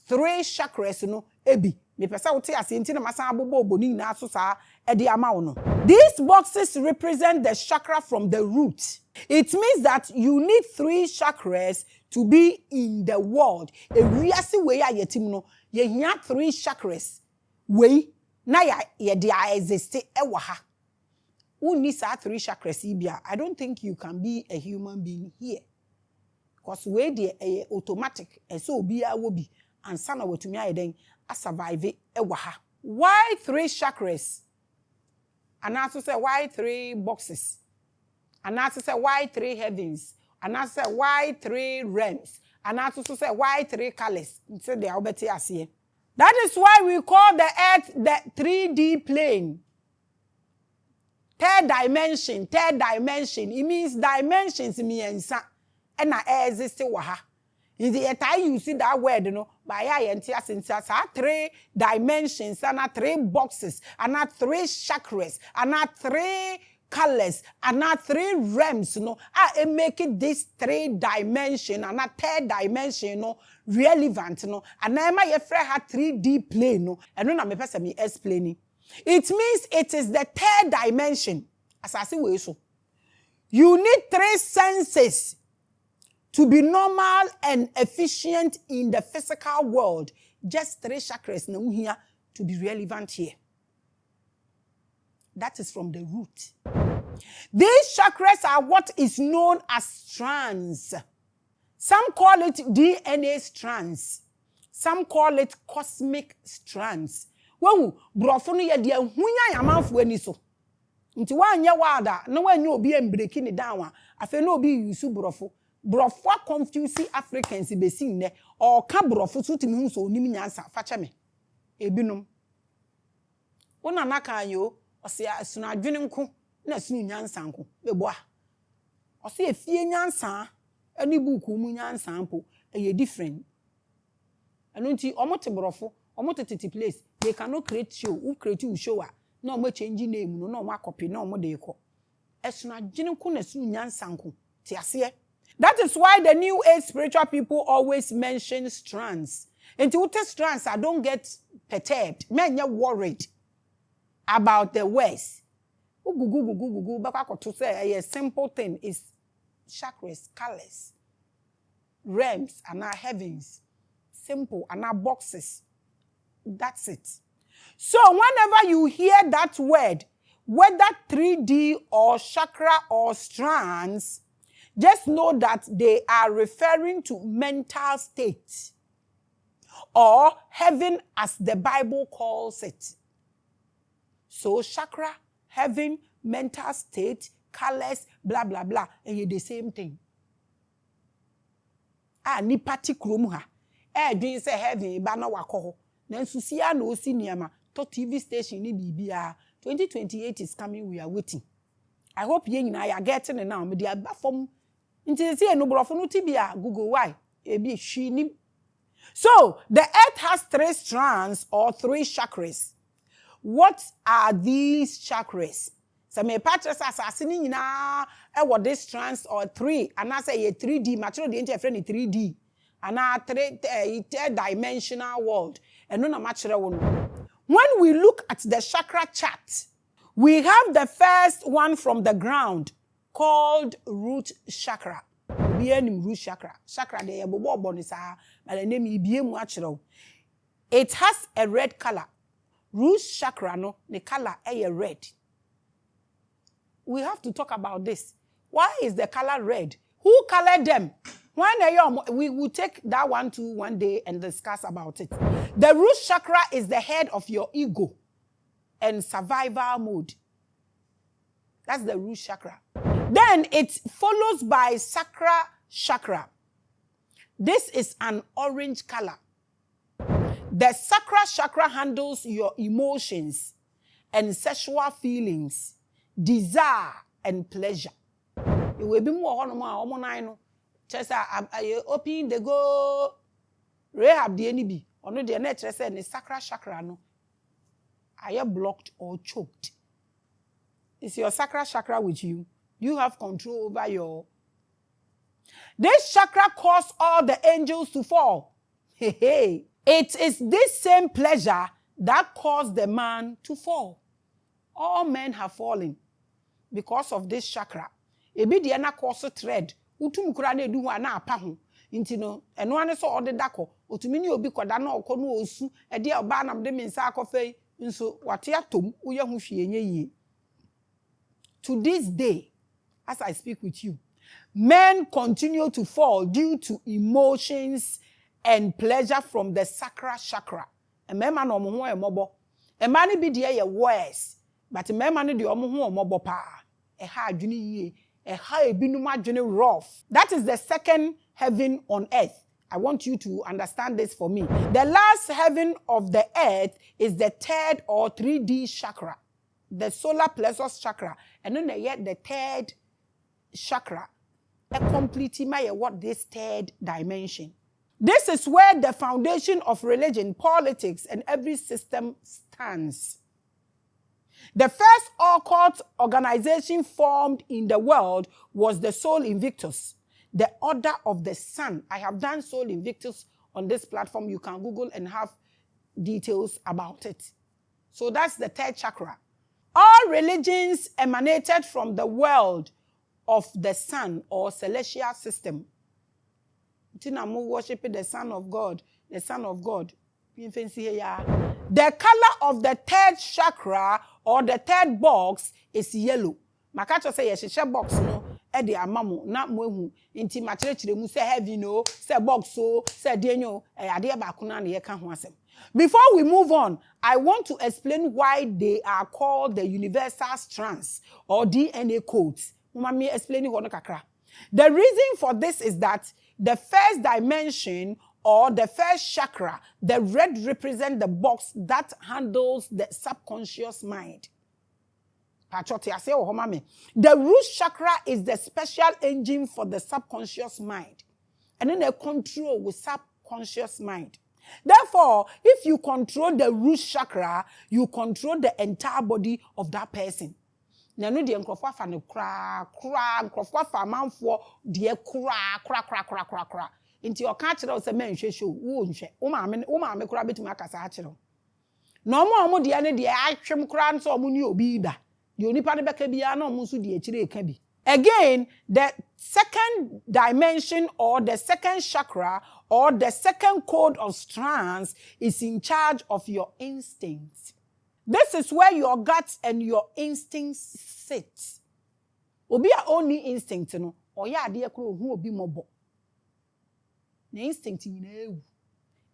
3 chakras no ebi. Me pesa wote ase nti na masan abobo oboni na so sa e de ama wo no. These boxes represent the chakra from the root. It means that you need 3 chakras to be in the world. E wiase we ya yetim no, ye hia 3 chakras. We na ye de exist e wa ha. Uni sa 3 chakras ibia. I don't think you can be a human being here. Because we de automatic e so obi a wo bi ansa na watumi ayeden a survive e wa ha. Why 3 chakras? And also say why 3 boxes? And also say why 3 heavens? And also say why 3 realms? And also say why 3 colors? Say they are better as here. That is why we call the earth the 3D plane. Third dimension. It means dimensions miensa. And na exist wa ha. In the time you see that word, you know, by I 3 dimensions, and 3 boxes, and 3 chakras, and 3 colors, and 3 realms, you know, I make it this 3 dimension and 3rd dimension, you know, relevant, you know, and I might have 3D plane, no, and no, me person me explaining. It means it is the 3rd dimension. As I say, so you need 3 senses to be normal and efficient in the physical world. Just 3 chakras na here to be relevant here. That is from the root. These chakras are what is known as strands. Some call it DNA strands. Some call it cosmic strands. When brofo no ye de ahunya yamanfo ani so. Nti wanye wada na wanye obi embreki ni down a afa na obi yusu brofo. Brofo confusing Africans be seen ne or ka brofo so timi hu so onim nyansa fache me ebinum wona naka yo ose asunu adwene nko na asunu nyansa nko beboa ose efie nyansa ani buku mu nyansa mpo e different anu nti omote brofo omote tete place they cannot create show who create you show na omo change name no na omo copy na omo de ko asunu adwene nko na asunu nyansa nko ti ase. That is why the New Age spiritual people always mention strands. And to strands, I don't get perturbed. Men, you're worried about the words. To say a simple thing is chakras, colors, realms, and our heavens. Simple, and our boxes. That's it. So whenever you hear that word, whether 3D or chakra or strands, just know that they are referring to mental state or heaven as the Bible calls it. So chakra, heaven, mental state, colors, blah, blah, blah, and you're the same thing. Ni party krumuha. Doing say heaven, bana wakoho. Then susia no siniyama. To TV station ni bibia. 2028 is coming, we are waiting. I hope you and I are getting it now. Media from Inti see no brofo no tibia Google why ebi hwini. So the earth has 3 strands or 3 chakras. What are these chakras? So me patches asase ni nyina e what these strands or 3 and I say 3D material the friend 3D and 3 dimensional world and no na material one. When we look at the chakra chart, we have the first one from the ground called root chakra. Root chakra. Chakra de it has a red color. Root chakra no, the color is red. We have to talk about this. Why is the color red? Who colored them? We will take that one day and discuss about it. The root chakra is the head of your ego and survival mode. That's the root chakra. Then it follows by sacral chakra. This is an orange color. The sacral chakra handles your emotions and sexual feelings, desire and pleasure. It will be more on just open the go rehab the NB or no the net and the sacral chakra no. Are you blocked or choked? Is your sacral chakra with you? You have control over your. This chakra caused all the angels to fall. It is this same pleasure that caused the man to fall. All men have fallen because of this chakra. Ebi de na cause thread. Utum kura na edu na apa ho. Nti no, eno ane so ode dako. Otumi ni obi koda na okono osu. E de oba nam de mensa akofei. Nso wate atom uye hu hwie nye yi. To this day, as I speak with you, men continue to fall due to emotions and pleasure from the sacral chakra. And men man omo ho emobo. E man bi de ye worse, but men man de omo ho emobo pa. E ha adwene yi, e ha ebinum adwene rough. That is the second heaven on earth. I want you to understand this for me. The last heaven of the earth is the third or 3D chakra, the solar plexus chakra. And then yet the third chakra, a completely what this third dimension. This is where the foundation of religion, politics, and every system stands. The first occult organization formed in the world was the Sol Invictus, the Order of the Sun. I have done Sol Invictus on this platform. You can Google and have details about it. So that's the third chakra. All religions emanated from the world of the sun or celestial system. Tinamu worshiping the Son of God, the Son of God. The color of the third chakra or the third box is yellow. Makacho say yes, box no. Edi amamu na mwehu inti matrechire mu say heavy no say box so say denyo ade ba ko na ye ka ho asem. Before we move on, I want to explain why they are called the universal strands or DNA codes. Mama me explain it kakra. The reason for this is that the first dimension or the first chakra, the red represents the box that handles the subconscious mind. The root chakra is the special engine for the subconscious mind. And then they control with subconscious mind. Therefore, if you control the root chakra, you control the entire body of that person. Nanu de nkrofo fa ne kra nkrofo fa manfo de kra. Nti o ka kire o se menhwe show wo nhwe wo maame kra betumi akasa a kire. Na omo de ne de ahwem kra nso omo ni obi da. De onipa ne beka bia na omo nso de akire eka bi. Again, the second dimension or the second chakra or the second code of strands is in charge of your instincts. This is where your guts and your instincts sit. Obi a only instinct no, oya ade ekro hu obi mobo. Na instinct nyina ewu.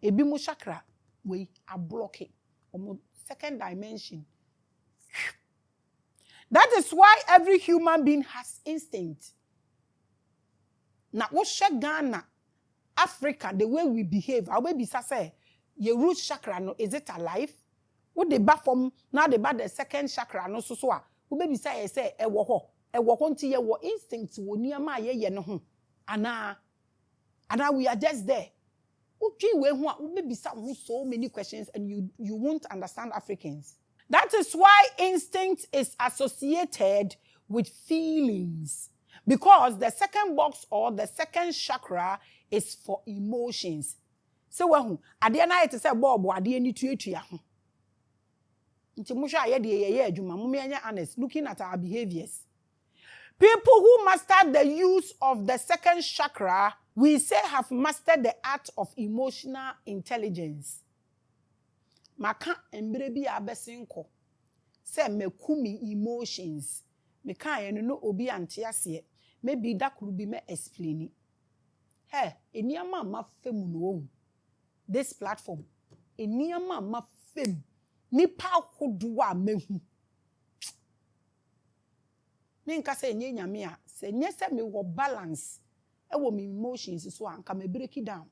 Ebi mu chakra we are blocking. Omo second dimension. That is why every human being has instinct. Na wo hwe Ghana, Africa, the way we behave, our baby say, your root chakra no, is it alive? What the back from now the bad the second chakra no so a wo baby say e wo ho nti ye wo instinct wo niama ye no ho ana we are just there. Utwi we ho a wo baby say so many questions and you won't understand Africans. That is why instinct is associated with feelings, because the second box or the second chakra is for emotions. So when ade na it say bobo ade ni tuatua ho. Nti mo hwa ye de ye adwuma mo me anya honest looking at our behaviors. People who mastered the use of the second chakra, we say have mastered the art of emotional intelligence. Maka embre bi abesenko. Say mekumi emotions. Meka ye no obi ante ase. Maybe that could be me explain. Hey, eniyama ma fem no. This platform. Eniyama ma fem. Nipa hodoa mehu. Ninka se nye nyame a se nye se me wo balance e wo me emotions so anka me break it down.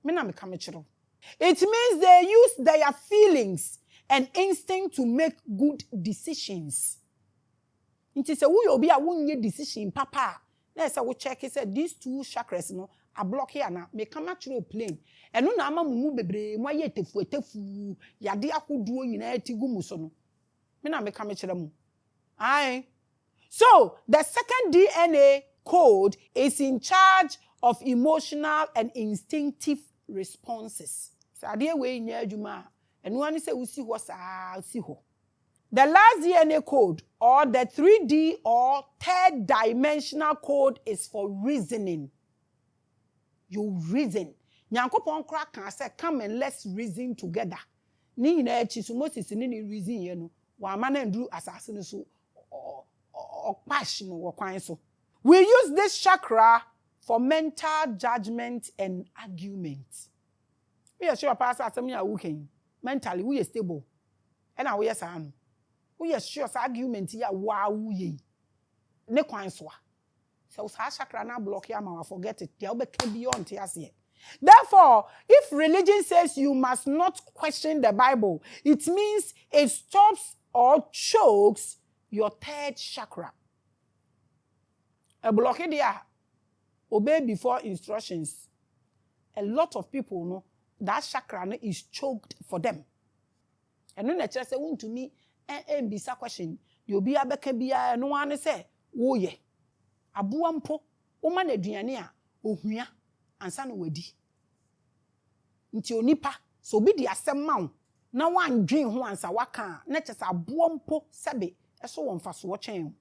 Me na me ka me chiro. It means they use their feelings and instinct to make good decisions. Nti se wo obi a wonye decision papa na se wo check say these two chakras no a block here na me ka chiro plain. Eno na ama mumu bebre mo aye tefu yade akoduo nyina atigu mu so no. Me na me ka me chiro mu. Aye. So, the second DNA code is in charge of emotional and instinctive responses. So, ade we nya adwuma eno ani se usi ho saa usi ho. The last DNA code or the 3D or third dimensional code is for reasoning. You reason. Nyankopon kra kan say come and let's reason together. Ni na echi so Moses ni reason ye no wa ma na nduru asase no so or passion or kwan so. We use this chakra for mental judgment and argument. We are sure pastor asem ya working mentally we are stable. And we are san. We are sure argument ya wa ye. Ne kwan so. So chakra na block ya ma forget it. They will be beyond here. Therefore, if religion says you must not question the Bible, it means it stops or chokes your third chakra. A blockade there. Obey before instructions. A lot of people know that chakra is choked for them. And when the church say, "Want to me and be sa question," you'll be a beka no one say, "Oh ye, abuampo, o man aduane a ohua ansa no wadi." Nti onipa so bi di asem ma na wan dwen ho ansa waka na chese abuampo sebe eso won fa so chen.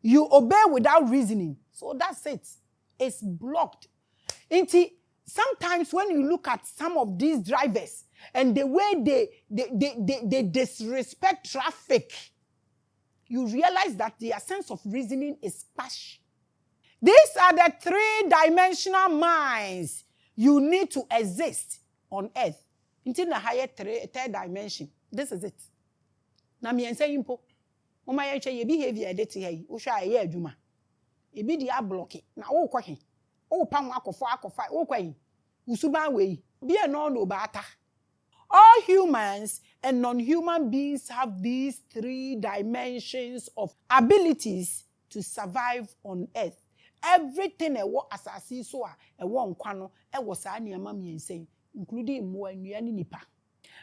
You obey without reasoning. So that's it. It's blocked. Inti sometimes when you look at some of these drivers and the way they disrespect traffic, you realize that their sense of reasoning is sparse. These are the three-dimensional minds you need to exist on earth. Until the higher third dimension. This is it. Na me ense impo. Mama ye hwe ye behavior de te hai. Wo hwa ye adwuma. E bi dia block na wo kwhe. Wo pam akofa wo kwhe. Usuba we. Be no bata. All humans and non-human beings have these three dimensions of abilities to survive on earth. Everything asasi so a nkwa no saa niama miensen including mo anuane nipa.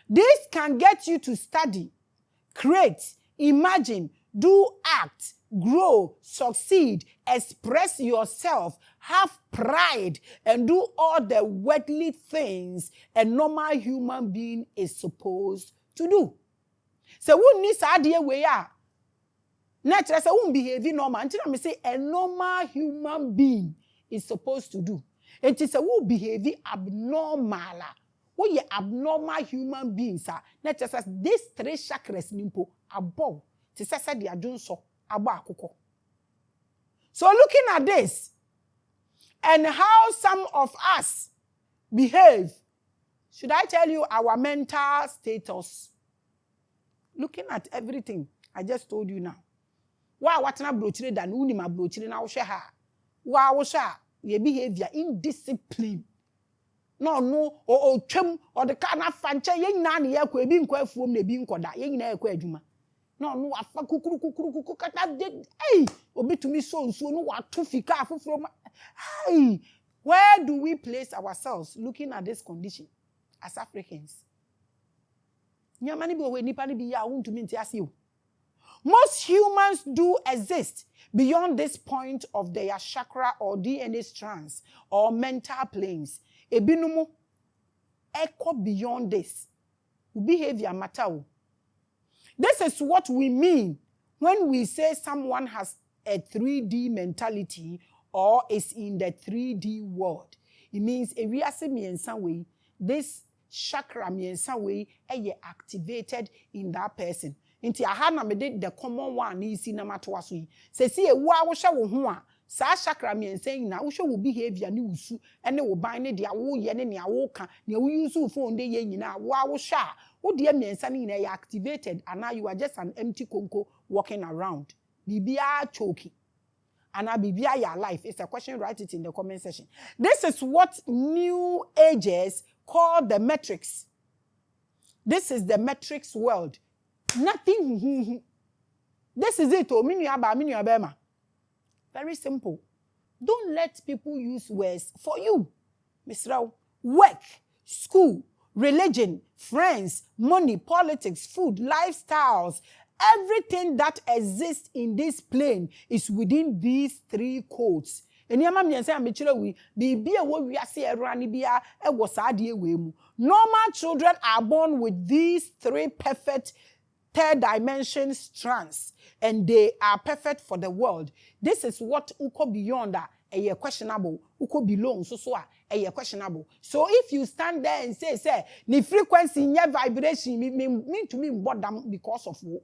This can get you to study, create, imagine, do, act, grow, succeed, express yourself, have pride, and do all the worldly things a normal human being is supposed to do. So who needs idea we are? Naturally, say won't behave normal. Until I say a normal human being is supposed to do. It is a who behave abnormal. Who ye abnormal human beings are. Naturally, these three chakras nimpo above. To say they are doing so above akoko. So looking at this and how some of us behave, should I tell you our mental status? Looking at everything I just told you now. Wa watena brochire da no uni ma brochire na wo hwe ha wa wo hwe a ye behavior indiscipline no o twam o de ka na fanche ye nyina na ye kwa ebi nkwa afuom na ebi nkoda ye nyina ye kwa adwuma no afa kukuru kata de obi tumi so nsuo no wa to fika afoforo ma where do we place ourselves looking at this condition as Africans? Nyamani bi we nipa ni bi ya wo ntumi nti ase o. Most humans do exist beyond this point of their chakra or DNA strands or mental planes. Ebinumu echo beyond this. behavior matter. This is what we mean when we say someone has a 3D mentality or is in the 3D world. It means if we are in some way, this chakra in some way activated in that person. Inti aha na me de the common one is in amato aso yi. Se se ewu a wo hwe wo ho a saa chakra miensan na wo hwe wo behavior ne wusu ene wo ban ne de awo ye ne awo ka ne wo use phone de ye nyina wo a wo hwe a wo de miensan ne nyina activated and now you are just an empty conco walking around. Bibia choky. And Bibia your life. It's a question, write it in the comment section. This is what new ages call the matrix. This is the matrix world. Nothing. This is it. Very simple. Don't let people use words for you. Mr. Work, school, religion, friends, money, politics, food, lifestyles, everything that exists in this plane is within these three codes. Normal children are born with these three perfect third dimension strands, and they are perfect for the world. This is what uko beyond that a questionable, uko below so a questionable. So if you stand there and say the frequency in your vibration mean to me bottom because of what?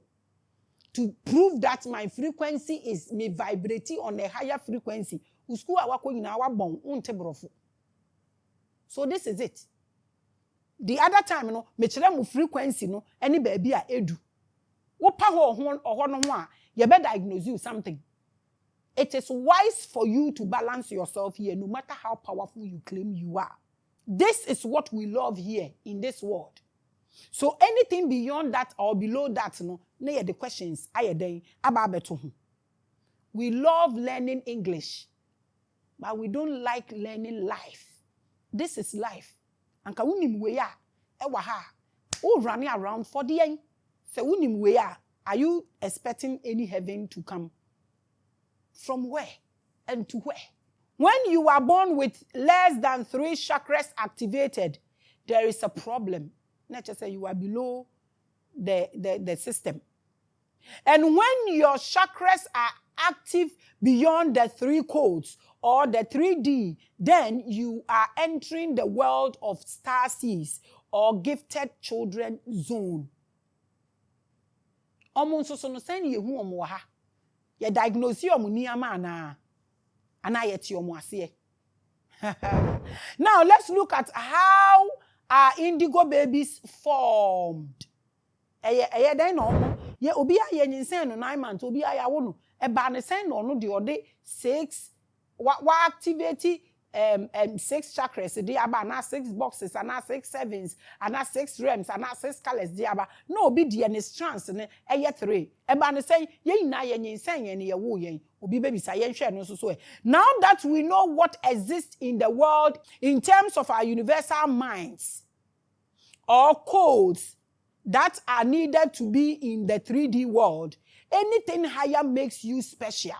To prove that my frequency is me vibrating on a higher frequency. So this is it. The other time, me chere frequency any baby a edu. Wopa ho you better diagnose you something. It is wise for you to balance yourself here, no matter how powerful you claim you are. This is what we love here in this world. So anything beyond that or below that, the questions we love learning English, but we don't like learning life. This is life. And running around for the end. So are you expecting any heaven to come? From where and to where? When you are born with less than 3 chakras activated, there is a problem. Let's just say you are below the system. And when your chakras are active beyond the 3 codes or the 3D, then you are entering the world of starseeds or gifted children zone. Almost so no send you who ha. You diagnose you na anayeti omuase. Now let's look at how our indigo babies formed. Then no, ye obi aye nyinsen no 9 months, obi aye wo no, e ba ne sen no de ode 6 wa activate 6 chakras de aba na 6 boxes and 6 sevens and 6 realms and 6 colors de aba no obi de ne strands ne eye 3 e ba ne sen ye nyina ye nyinsen ye ne ye wo ye obi baby sa ye hwe no so. Now that we know what exists in the world in terms of our universal minds or codes that are needed to be in the 3D world, anything higher makes you special.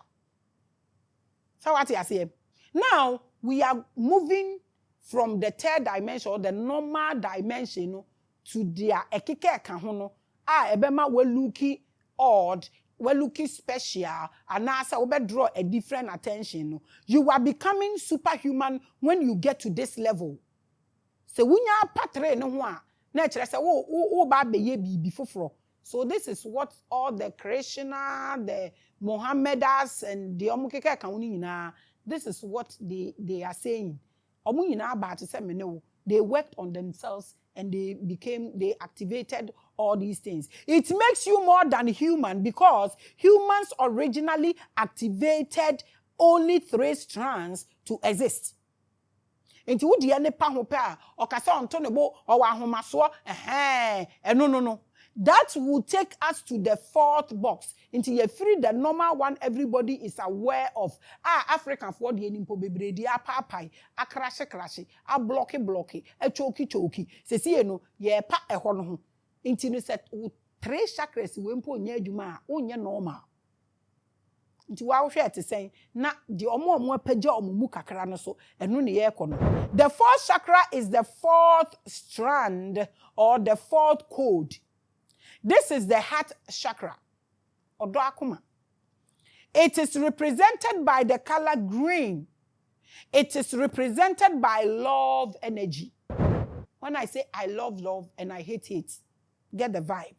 So what you say? Now we are moving from the third dimension or the normal dimension to their ekike kahono. Ebema we looking odd, we looking special, and now we draw a different attention. You are becoming superhuman when you get to this level. So when you are patre no one, nature say ba be ye bi foforo. So this is what all the Krishna, the Mohammedans, and the omukeke kauni na. This is what they are saying. They worked on themselves and they activated all these things. It makes you more than human because humans originally activated only 3 strands to exist. Enti wo de ne pa ho pa o ka se onto ne bo o wa ahomaso no. That will take us to the 4th box. Into you free the normal one everybody is aware of. African for the nimpo bebredi a papai, a crashe, a blocky, a choky. Se see no, ye pa e ho no ho. Into no set 3 chakras we mpo nya adwuma o nya normal. nti wa hwe ete sen na de omo apagya omo mu kakra no so eno ne ye kono. The fourth chakra is the fourth strand or the fourth code. This is the heart chakra. Odo akoma. It is represented by the color green. It is represented by love energy. When I say I love love and I hate hate, get the vibe.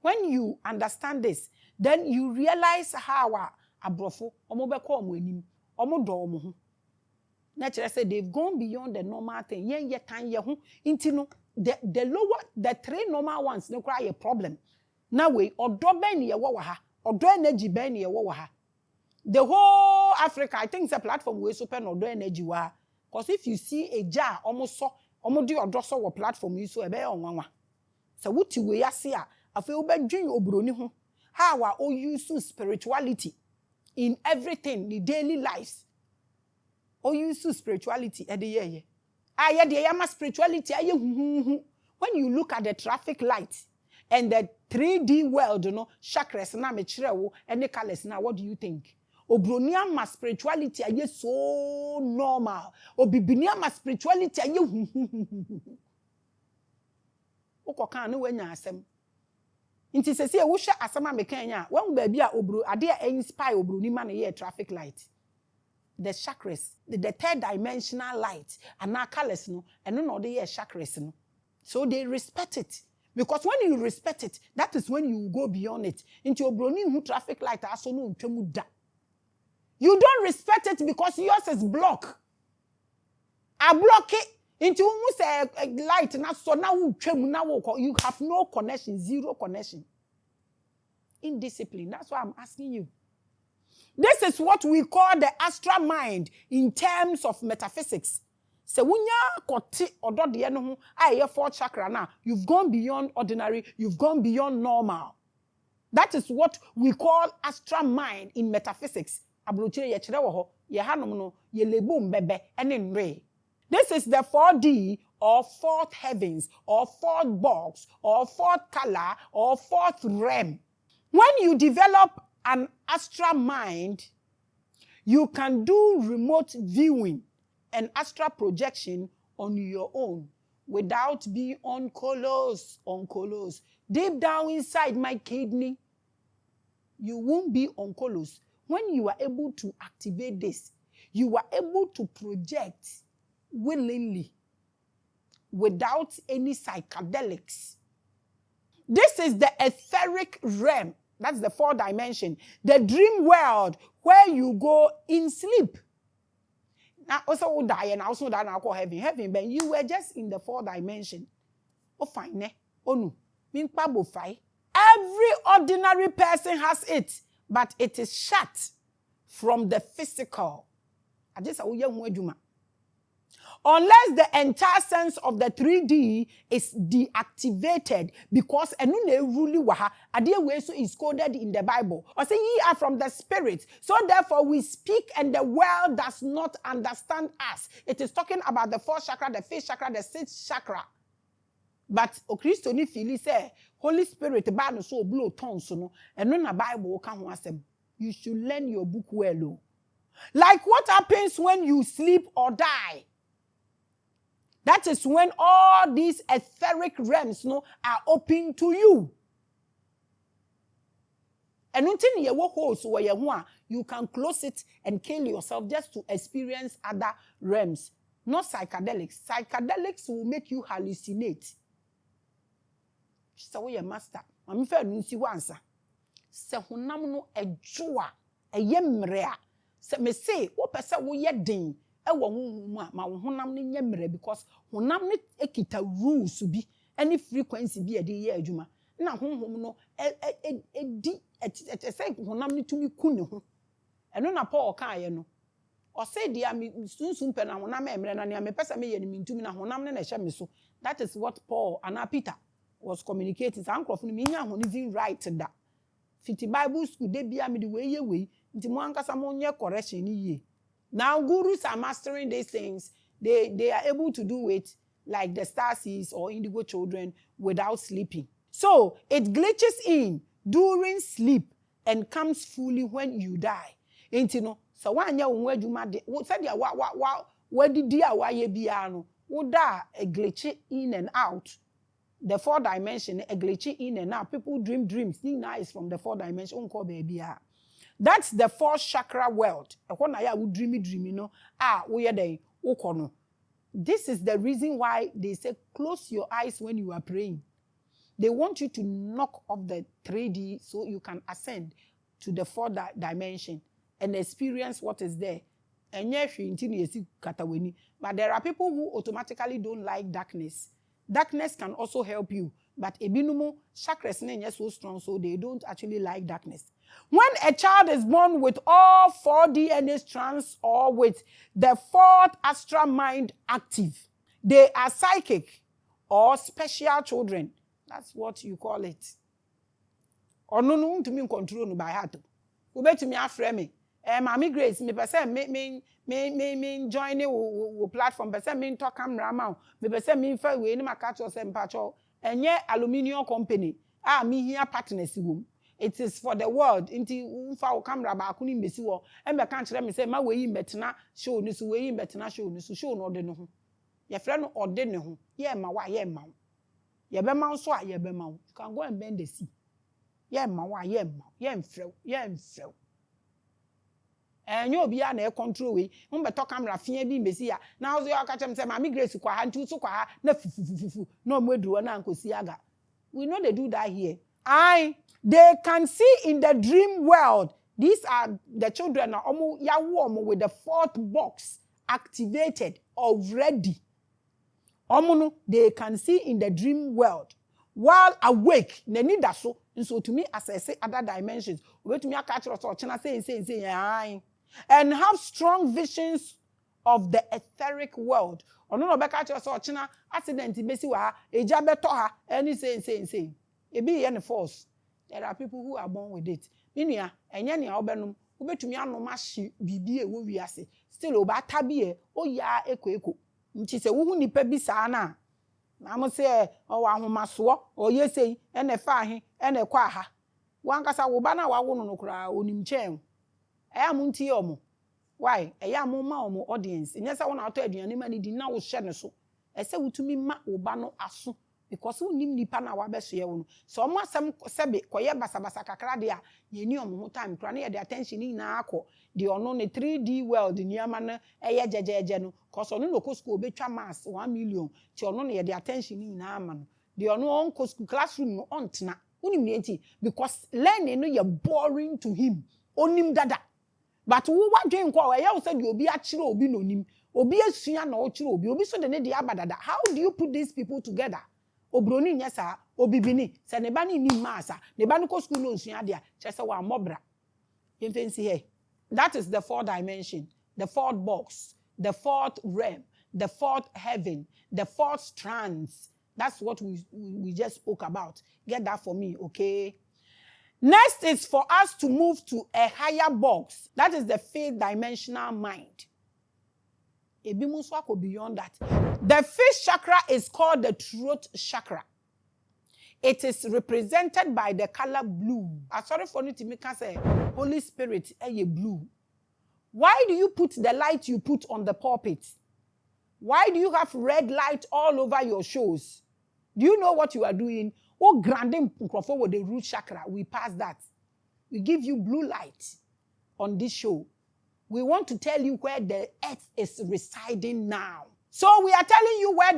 When you understand this, then you realize how abrofo omo beko omo enim omo do omo ho. Naturally say they've gone beyond the normal thing. Yen ye tan ye ho inti no the lower the three normal ones no cry a problem. Now we odo ben ye wo ha, odo energy ben ye wo ha. The whole Africa, I think it's a platform we super odo energy wa. Because if you see a jar almost so omo do odo so wo platform you so e be onwanwa. So wuti we ase a afi obedwen obroni ho. How are all use spirituality in everything, the daily lives. All use spirituality at the year. The spirituality. When you look at the traffic light and the 3D world, you know, chakras na mechrewo and the colors now, what do you think? Obronia ma spirituality are so normal. Obibinia ma spirituality are Okokan no wenya asem. Inti se wo hwe asama mekanya when baby a obro ade a inspire obro ni ma na ye traffic light. The chakras, the third dimensional light and now colors no and no the chakras no. So they respect it. Because when you respect it, that is when you go beyond it. Into obro ni hu traffic light aso no ntwemu da. You don't respect it because yours is block. I block it. Into almost a light now, so now you have no connection, zero connection. Indiscipline. That's why I'm asking you. This is what we call the astral mind in terms of metaphysics. So when you koti odo de no ho aye fourth chakra now, you've gone beyond ordinary, you've gone beyond normal. That is what we call astral mind in metaphysics. Abrochire ye kire wo ho, ye hanom no, ye lebu mbebe ene nre. This is the 4D or fourth heavens or fourth box or fourth color or fourth realm. When you develop an astral mind, you can do remote viewing and astral projection on your own without being on colos. Deep down inside my kidney, you won't be on colos. When you are able to activate this, you are able to project willingly, without any psychedelics. This is the etheric realm. That's the fourth dimension. The dream world where you go in sleep. Now, also die and also that now call heaven. Heaven, but you were just in the fourth dimension. Oh, fine, ne? Oh, no. Every ordinary person has it, but it is shut from the physical. I just unless the entire sense of the 3D is deactivated, because enune really waha ade we so is coded in the Bible. Or say ye are from the spirit, so therefore we speak and the world does not understand us. It is talking about the fourth chakra, the fifth chakra, the sixth chakra. But o Christo ni feel say Holy Spirit ba no so blow tongues so no eno na Bible ka ho asem. You should learn your book well. Like what happens when you sleep or die? That is when all these etheric realms are open to you. And until you holes where you can close it and kill yourself just to experience other realms. Not psychedelics. Psychedelics will make you hallucinate. So your master. I'm fair to see once. Se honam no ejoa eyemrea. Se me say wo pese wo ye den ewo honhum ma wo honam no nyemre because honam no ekita rules bi any frequency bi e de ye adwuma na honhum no edi say honam no tumi ku ne ho eno na Paul kan ye no o say dia me sunsun pe na honam emre na ne me pese me ye ni ntumi na honam no na hye me so. That is what Paul and Peter was communicating. Sankrofo no me nya honivin right da fiti Bible school de bia me de we nti mo ankasa mo nye correction ni ye. Now gurus are mastering these things. They are able to do it like the Starseed or Indigo Children without sleeping. So it glitches in during sleep and comes fully when you die. Enti no, so wanya wo adwuma de, said ya wa didi a wa ye bia no, wo da a glitch in and out. The 4 dimension, a glitch in and out. People dream dreams. Nina is from the 4 dimension. Unko baby. That's the 4th chakra world. When I would dreamy, no. We are there. Okono. This is the reason why they say close your eyes when you are praying. They want you to knock off the 3D so you can ascend to the 4th dimension and experience what is there. And but there are people who automatically don't like darkness. Darkness can also help you, but ebinumo chakras are so strong, so they don't actually like darkness. When a child is born with all 4 DNA strands or with the 4th astral mind active, they are psychic or special children. That's what you call it. Or no to me control by heart. Who bet me after me? Maame Grace, me person me join the platform. Person me talk camera man. Me person me fa we ni makacho se mpacho. Enye aluminium company. Me here partners wom. It is for the world. Inti unfa o camera ba akuni mbesi wo. E me kan kire me say ma we yi mbetena show ni so we yi mbetena show ni so show no de no ho. Ye frɛ no ode ne ho. Ye ma wa ye ma. Ye be ma so a ye be ma. You can go and bend the sea. Ye ma wa ye ma. Ye mfrɛ. Ye mfrɛ. You be na control we mbeto camera fia bi mbesi ya na ozo ya kacha mse Maame Grace kwa ha ntu so kwa ha na fufufufu no mwedu na nkosi aga. We know they do that here. They can see in the dream world. These are the children are almost yawo with the 4th box activated already. They can see in the dream world while awake. Neni daso so to me as I say other dimensions. We to me catch us or chana say and have strong visions of the etheric world. No beka cho so china accident besi wa eja beto ha any say. E be any force. There are people who are born with it. Minua enye ne obenum obetumi anom ahye bibi e wo wiase. Still obata bi o ya eko. Nti se wo hu nipa bi saa na mo se o wa ahomaso o yesei ene fa ahe ene kwa ha. Wankasa wo ba na wa wo no kra onim chen. Munti omo. Why? Muma omo audience. Nyesa wona ato aduane ma ni di na wo hye ne so. Ese wutumi ma wo ba no aso because wo nim nipa na wa be so ye wo no. So omo asem sebe koye basabasa kakra de a ye ni omo ho time kra na ye de attention ni na akọ. De ono ne 3D world ni ama na eye jejeje no. Cause ono no ko school betwa mass 1 million. Ti ono ne ye de attention ni na ama no. De ono on ko school classroom no on tena. Unim ne enti because learning no ye boring to him. Onim dada. But who want to inquire? You said you'll be a chiro, be no nim, or be a sian or chiro, be so the lady abadada. How do you put these people together? Obroni, yes, sir, Obibini, Sanebani ni massa, Nebanuko school no siadia, Chesa wa mobra. You fancy here. That is the 4th dimension, the 4th box, the 4th realm, the 4th heaven, the 4th strands. That's what we just spoke about. Get that for me, okay? Next is for us to move to a higher box. That is the 5th dimensional mind. Beyond that. The 5th chakra is called the Truth Chakra. It is represented by the color blue. I'm sorry for you to make us say Holy Spirit, blue. Why do you put the light you put on the pulpit? Why do you have red light all over your shows? Do you know what you are doing? Oh, granding with the root chakra, we pass that. We give you blue light on this show. We want to tell you where the earth is residing now. So we are telling you where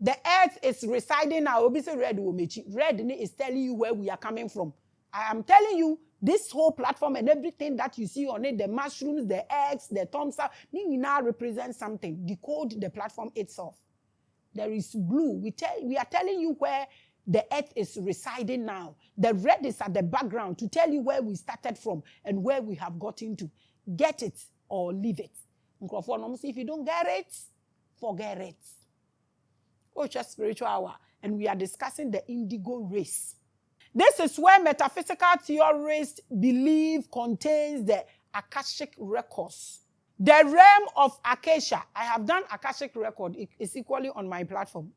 the earth is residing now. Obviously, red is telling you where we are coming from. I am telling you this whole platform and everything that you see on it, the mushrooms, the eggs, the thumbs up, now represent something. Decode the platform itself. There is blue. We are telling you where the earth is residing now. The red is at the background to tell you where we started from and where we have gotten to. Get it or leave it. If you don't get it, forget it. Oh, just spiritual hour. And we are discussing the indigo race. This is where metaphysical theorists believe contains the Akashic records. The realm of Acacia. I have done Akashic record. It is equally on my platform.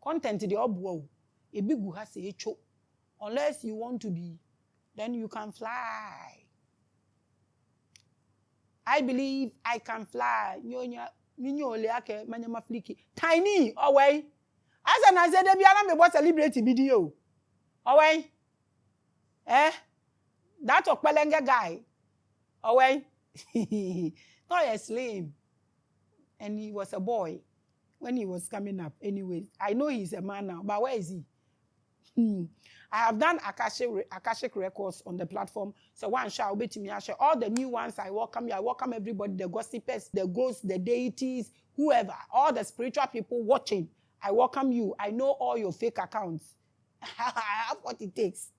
Content the obwo. A big has a cho. Unless you want to be, then you can fly. I believe I can fly. Nyonya, minyole ake, manyama fliki. Tiny, away. As I said, me was celebrity video. Away. That Okpelenga guy. Away. Not a slim. And he was a boy when he was coming up. Anyway, I know he's a man now, but where is he? I have done Akashic records on the platform. So one shall be to me. I share all the new ones. I welcome you. I welcome everybody, the gossipers, the ghosts, the deities, whoever, all the spiritual people watching. I welcome you. I know all your fake accounts. I have what it takes.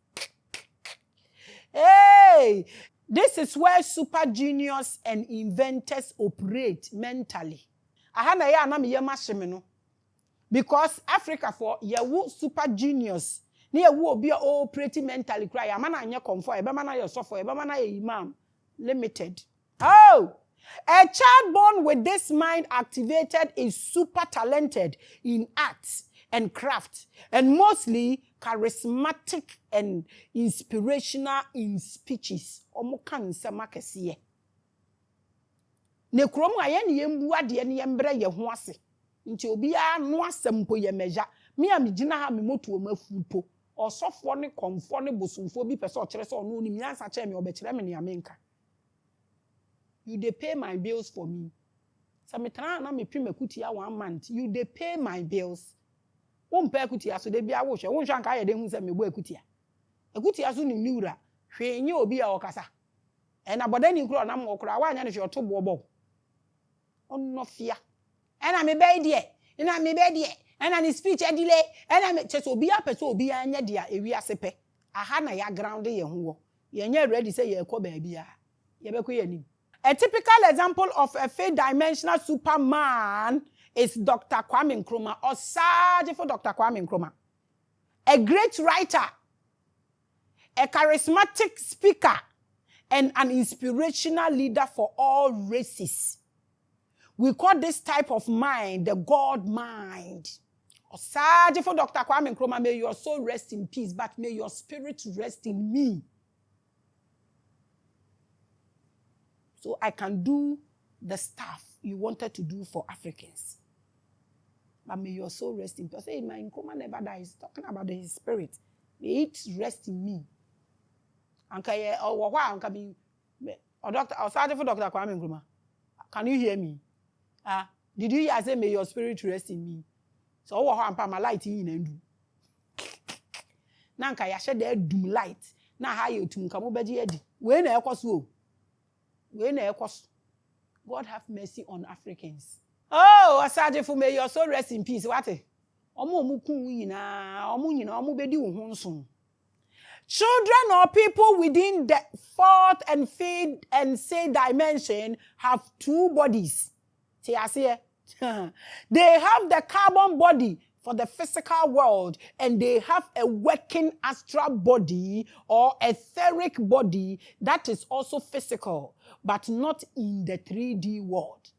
Hey, this is where super genius and inventors operate mentally. Ahana ya anam ye mashimeno. Because Africa for yewu super genius. Ni yewu obi operating mentally cry. Amana anye comfort. Ebe mana ye suffer. Ebe mana ye imam. Limited. Oh! A child born with this mind activated is super talented in arts and craft, and mostly charismatic and inspirational in speeches. Omukan samakesiye. Ne kromu aye ni yembu ade ne yembre ye ho ase. Nti obi a no asempo ye meja. Me am gina ha me moto mafupo. Osofo ne komfo ne bosumfo bi pese o kire se ono ni miansa che me obekire me ne amenka. You dey pay my bills for me. So me try na me pay me kutia 1 month. You dey pay my bills. Won pay kutia so dey bia wo hwe. Won hwa nka ye dey hu se me bo akutia. Akutia so ni niura. Hwe nye obi a okasa. E na bodani nkuro na mo kura wa anya ne hwe oto bobo. Onno fia. E na me be die. E na me be die. E na ni speech e delay. E na me cheso obi a pese obi anya dia ewi asepe. Aha na ya ground ye ho wo. Ye nya ready say ye kọ ba bia. Ye be ko ye nim. A typical example of a fifth-dimensional superman is Dr. Kwame Nkrumah, or Sergeant for Dr. Kwame Nkrumah. A great writer, a charismatic speaker, and an inspirational leader for all races. We call this type of mind the God mind. Or Sergeant for Dr. Kwame Nkrumah, may your soul rest in peace, but may your spirit rest in me. So I can do the stuff you wanted to do for Africans. But may your soul rest in peace. Say, my Nkrumah never dies. Talking about his spirit. May it rest in me. Doctor, for Dr. Kwame Nkrumah. Can you hear me? Did you hear I say, may your spirit rest in me? So, my light in and do. Nanka ya shed there doom light. Na how you to come over the when I was so. God have mercy on Africans. Oh, Asaje for may your soul rest in peace. What? Children or people within the fourth and fifth and sixth dimension have 2 bodies. See, I see. They have the carbon body for the physical world, and they have a working astral body or etheric body that is also physical, but not in the 3D world.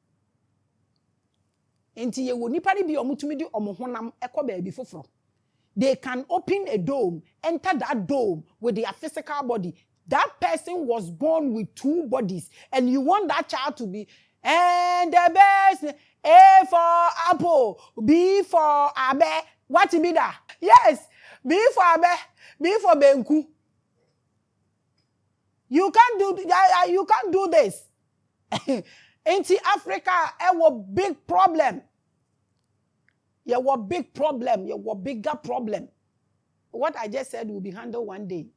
They can open a dome, enter that dome with their physical body. That person was born with 2 bodies, and you want that child to be, and the best, A for apple, B for abe. What be that? Yes, B for abe, B for benku. You can't do this. In Africa, it was big problem. You were big problem. You were bigger problem. What I just said will be handled one day.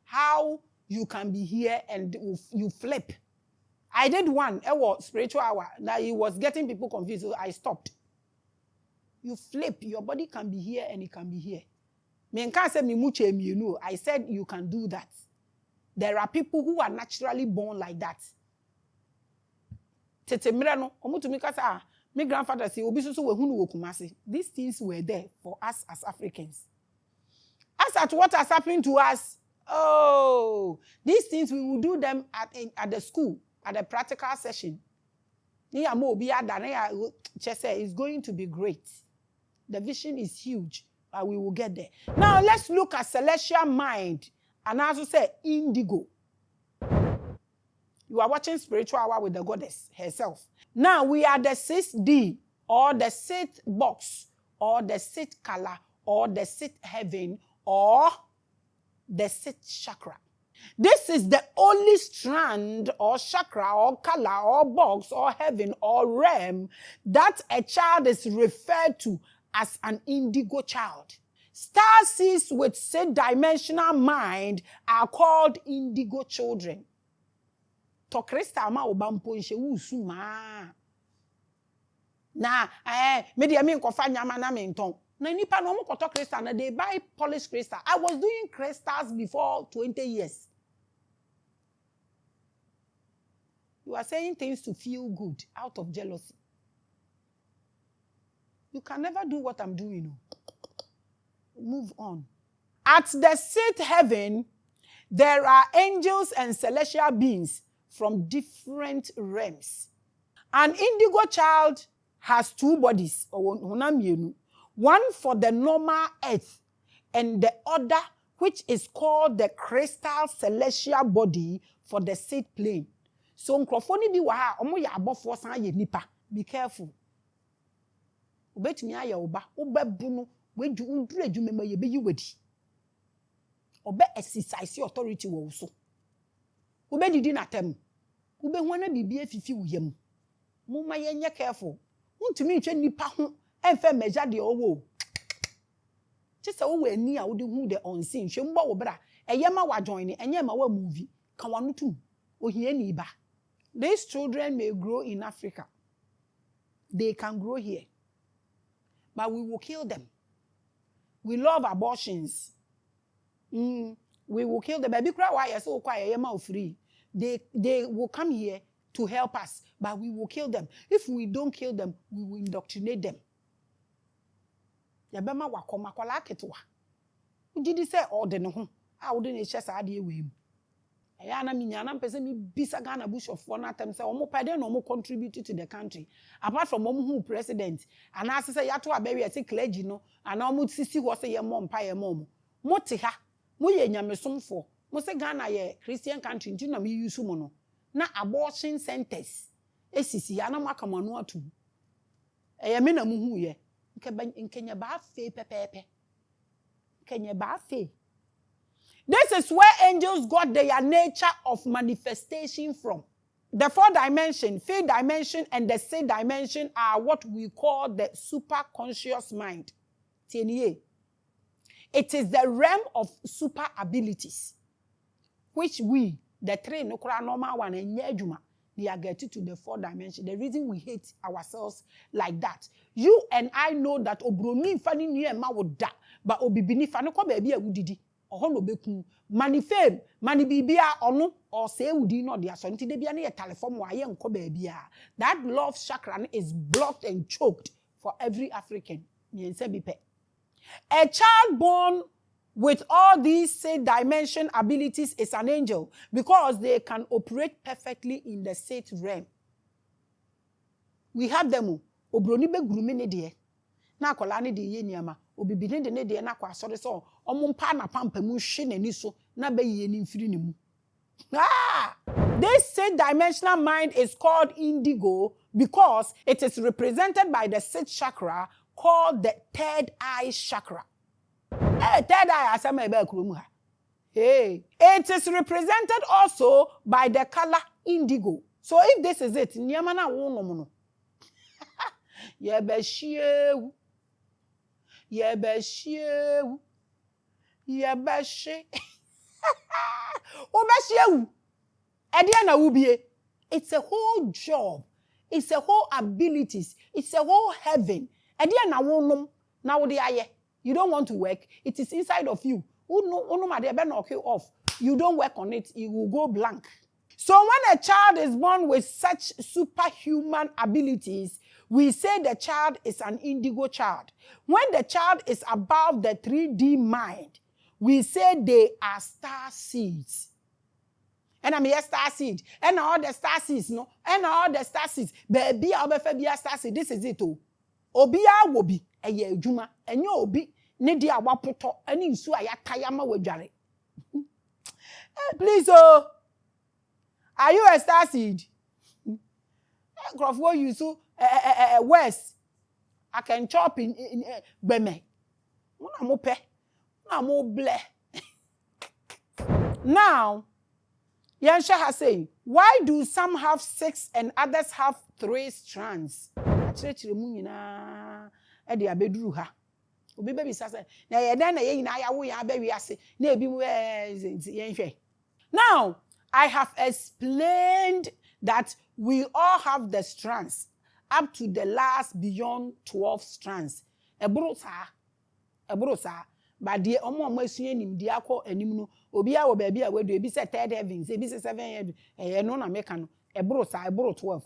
How you can be here and you flip. I did one. It was spiritual hour. That it was getting people confused. So I stopped. You flip. Your body can be here and it can be here. I said you can do that. There are people who are naturally born like that. My grandfather said, these things were there for us as Africans. As at what has happened to us, oh, these things we will do them at the school, at the practical session. It's going to be great. The vision is huge, but we will get there. Now let's look at celestial mind, and also say indigo. You are watching Spiritual Hour with the goddess herself. Now, we are the 6D, or the 6th box, or the 6th color, or the 6th heaven, or the 6th chakra. This is the only strand, or chakra, or color, or box, or heaven, or realm that a child is referred to as an indigo child. Starseeds with 6-dimensional mind are called indigo children. To Krista ma obampo nche wusu ma. Na media me nkofa nyama na me nton. Na nipa no mo koto Krista na they buy polished crystal. I was doing crystals before 20 years. You are saying things to feel good out of jealousy. You can never do what I'm doing. Move on. At the 6th heaven, there are angels and celestial beings from different realms. An indigo child has 2 bodies, one for the normal earth and the other, which is called the crystal celestial body, for the 6th plane. So nkrofoni bi wa ha omo ya abofo san ye nipa. Be careful. Obetumi aye oba, obebu no wedu undure adwuma ye be yi wedi. Obe exercise authority wo so. Obedidi na tem. Ube hwana bibi afifi wo yam. Mumma yenye careful. Untumi ntwe nipa ho emfa measure de owo. Chese wo ani a wo de hu de unseen hwembo wo bra. Eyema wa join ni enye ma wa movie. Kan wanu tum. Ohie ni ba. These children may grow in Africa. They can grow here. But we will kill them. We love abortions. We will kill the baby cry why so quiet free. They will come here to help us, but we will kill them. If we don't kill them, we will indoctrinate them. Yabema wakoma kwala ketwa. Ujidi say all the no. I wouldn't chess adi we. Ayana minyana mpese mi bisa Ghana bush of one atem say omo pade no mo contribute to the country. Apart from omo who president, and as say yato abewe say clergy no, and omo sisi ho say ye mom pa ye mom. Mo te ha, mo ye nyamesomfo. Mo say Ghana ye Christian country nti na me use mo no. Na abortion centers esisi ya na makamanu atu. Eye me na mu hu ye. Nkenya ba fe pepepe. Nkenya ba fe. This is where angels got their nature of manifestation from. The 4th dimension, 5th dimension, and the 6th dimension are what we call the superconscious mind. It is the realm of super abilities, which we, the 3 normal one, and yejuma, they are getting to the 4th dimension. The reason we hate ourselves like that. You and I know that obroni fani niye ma woda, but obibini fani ko baby udidi. Ohono beku mani fame mani bibia onu or say wudi no dia so nti de bia na ye telephone wa ye nko baabia. That love chakra is blocked and choked for every African. A child born with all these 6 dimension abilities is an angel because they can operate perfectly in the 6th realm. We have them. Obroni be grume ne de na akola ne de ye niama obibine de ne de na kwa asore so omumpa na pampa mu hwe nani so na be ye ni mfiri ne mu. This 6-dimensional mind is called indigo because it is represented by the 6th chakra called the 3rd eye chakra. Hey, 3rd eye asama ebe akurum ha. Hey, it is represented also by the color indigo. So if this is it, niama na wo no no. Yebeshie. It's a whole job. It's a whole abilities. It's a whole heaven. You don't want to work. It is inside of you. You don't work on it. It will go blank. So when a child is born with such superhuman abilities, we say the child is an indigo child. When the child is above the 3D mind, we say they are star seeds. And I'm a star seed. And all the star seeds, no? And all the star seeds. Baby, I'll be a star seed. This is it. Obia wobi, a ye juma, and you obi, nedia wapoto, and in su ayatayama wajare. Please, Are you a starseed? Crawford, you so west. I can chop in Beme. I'm open. I'm ble. Now, Yansha has saying, why do some have 6 and others have 3 strands? Actually, munina edi abedru ha. Obi baby sase. Na ye dan na ye nyina ya wo ya baby ase. Na ebi mu yenhwe. Now, I have explained that we all have the strands up to the last beyond 12 strands. Ebro sa. But the omo asua nim di akọ anim no obi a wo ba bia wedu ebi se 3rd heavens ebi se 7 no na meka no ebro 12.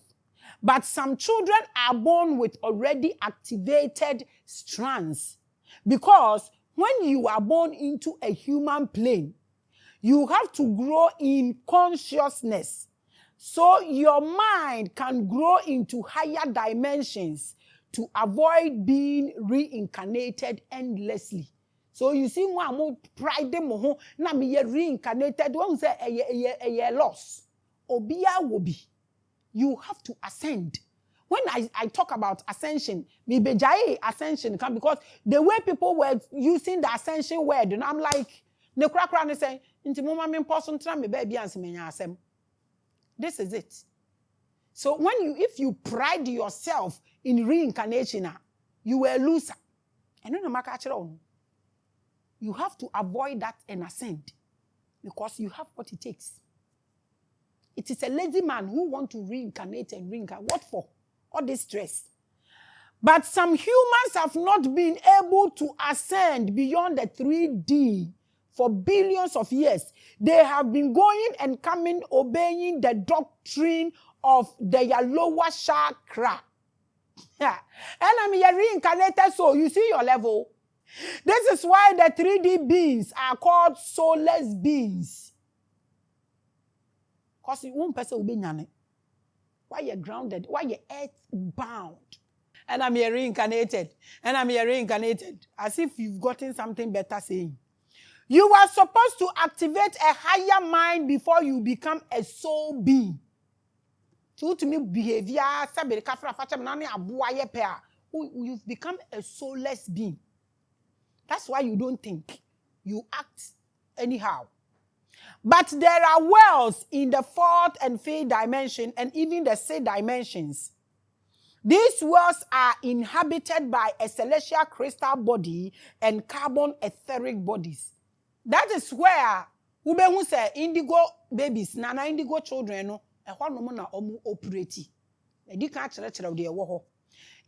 But some children are born with already activated strands, because when you are born into a human plane, you have to grow in consciousness so your mind can grow into higher dimensions to avoid being reincarnated endlessly. So you see, one more pride mo na me reincarnated. One say a loss. Obia will be. You have to ascend. When I talk about ascension, me bejaye ascension come because the way people were using the ascension word, and I'm like, ne krakra ne say, inti mama me person tra me baby ansem nya asem. This is it. So if you pride yourself in reincarnation, you were a loser. And no maka achiro. You have to avoid that and ascend because you have what it takes. It is a lazy man who wants to reincarnate and reincarnate. What for? All this stress. But some humans have not been able to ascend beyond the 3D for billions of years. They have been going and coming, obeying the doctrine of their lower chakra. Yeah. And I'm a reincarnated soul. You see your level. This is why the 3D beings are called soulless beings. Because one person will be nyane. Why you're grounded? Why you're earth-bound? And I'm here reincarnated. And I'm here reincarnated. As if you've gotten something better saying. You are supposed to activate a higher mind before you become a soul being. To me behavior, you've become a soulless being. That's why you don't think. You act anyhow. But there are worlds in the 4th and 5th dimension and even the 6th dimensions. These worlds are inhabited by a celestial crystal body and carbon etheric bodies. That is where who say indigo babies, nana indigo children no na operate.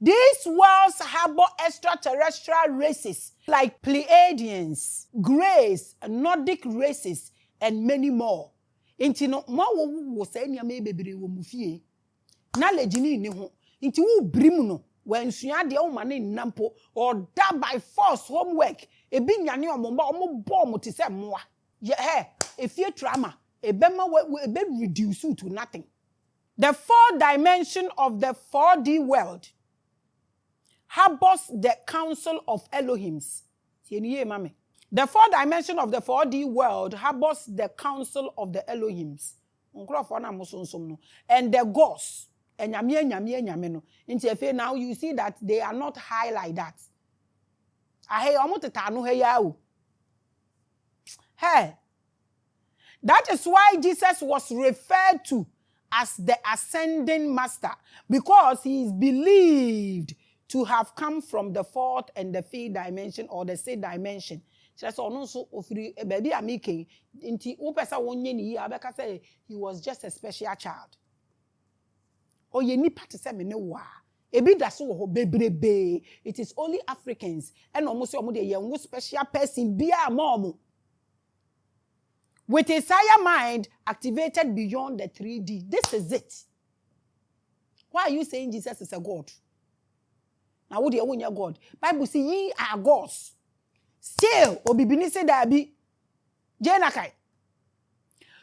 These worlds harbor extraterrestrial races like Pleiadians, Greys, Nordic races, and many more. Inti no wo say nya me bebre wo mufie. Knowledge ni ho. Inti wo brim no when sua de wo mane nnampo or that by force homework ebi nyane omomba omo bomb ti se moa. Ye efie trauma ebema ebe reduce to nothing. The 4th dimension of the 4D world harbors the council of Elohims. The 4th dimension of the 4D world harbors the council of the Elohims. And the gods. Now you see that they are not high like that. Hey, that is why Jesus was referred to as the ascending master, because he is believed to have come from the 4th and the 5th dimension or the 6th dimension. Baby amike inti upesa wonye ni abeka say he was just a special child. O ye nipa te se me ne wa. Ebi da so wo bebrebe. It is only Africans and almost omo de ye special person bia mom. With his higher mind activated beyond the 3D. This is it. Why are you saying Jesus is a God? Now what do you want your God? Bible say ye are gods. Still, obibini say that be Jenakai.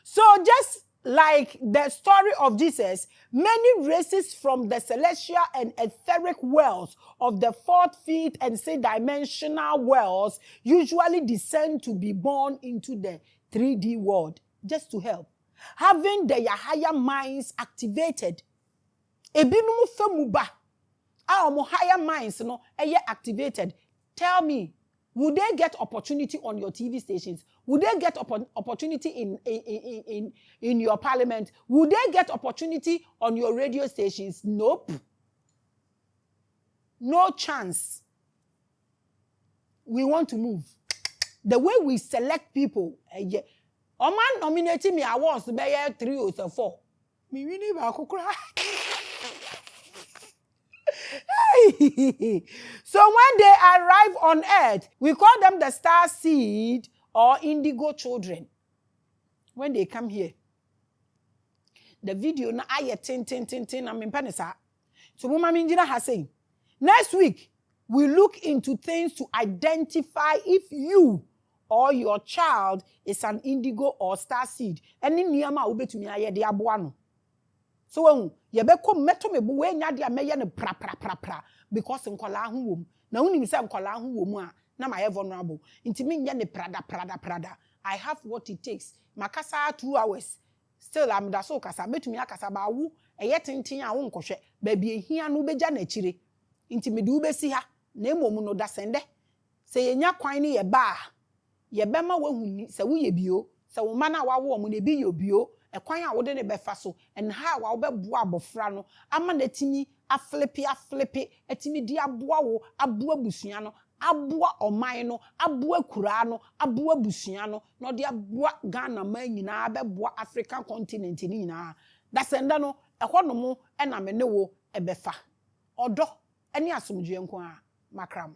So just like the story of Jesus, many races from the celestial and etheric worlds of the 4th, 5th, and 6th dimensional worlds usually descend to be born into the 3D world just to help. having their higher minds activated. Ebinum femuba. Our higher minds no activated. Tell me, would they get opportunity on your TV stations? Would they get opportunity in your parliament? Would they get opportunity on your radio stations? Nope. No chance. We want to move. The way we select people, Oman nominating me awards to be 3 or 4. Me really cry. So when they arrive on earth, we call them the Starseed or Indigo Children. When they come here, the video na aye tin I'm in penisa. So Mama Minjina has saying, next week we look into things to identify if you or your child is an indigo or starseed. Any niyama ubetumi aye de aboa no. So when you be come meto me bu we nya de ameye ne pra because nkola ho wom. Na hunim se nkola ho wom a na my vulnerable. Intimi nya ne prada. I have what it takes. Makasa 2 hours. Still I'm da so kasa betumi akasa ba wu eye tenten a wo nkohwe ba bi ehia no beja na chire. Intimi de ubesi ha na emom no da sende. Se yenya kwan ne ye ba ye bema wahuni se wo ye bio se wo ma na wawo mo ne bi ye bio ekwan a wo de ne befa so and how wa wo beboa abofra no ama na timi aflipi etimi di aboa wo aboa busua no aboa oman no aboa kura no aboa busua no no de aboa Ghana man nyina beboa African continent ni nyina da senda no ehwonom na me ne wo ebefa odo eni asomdwe nko a makram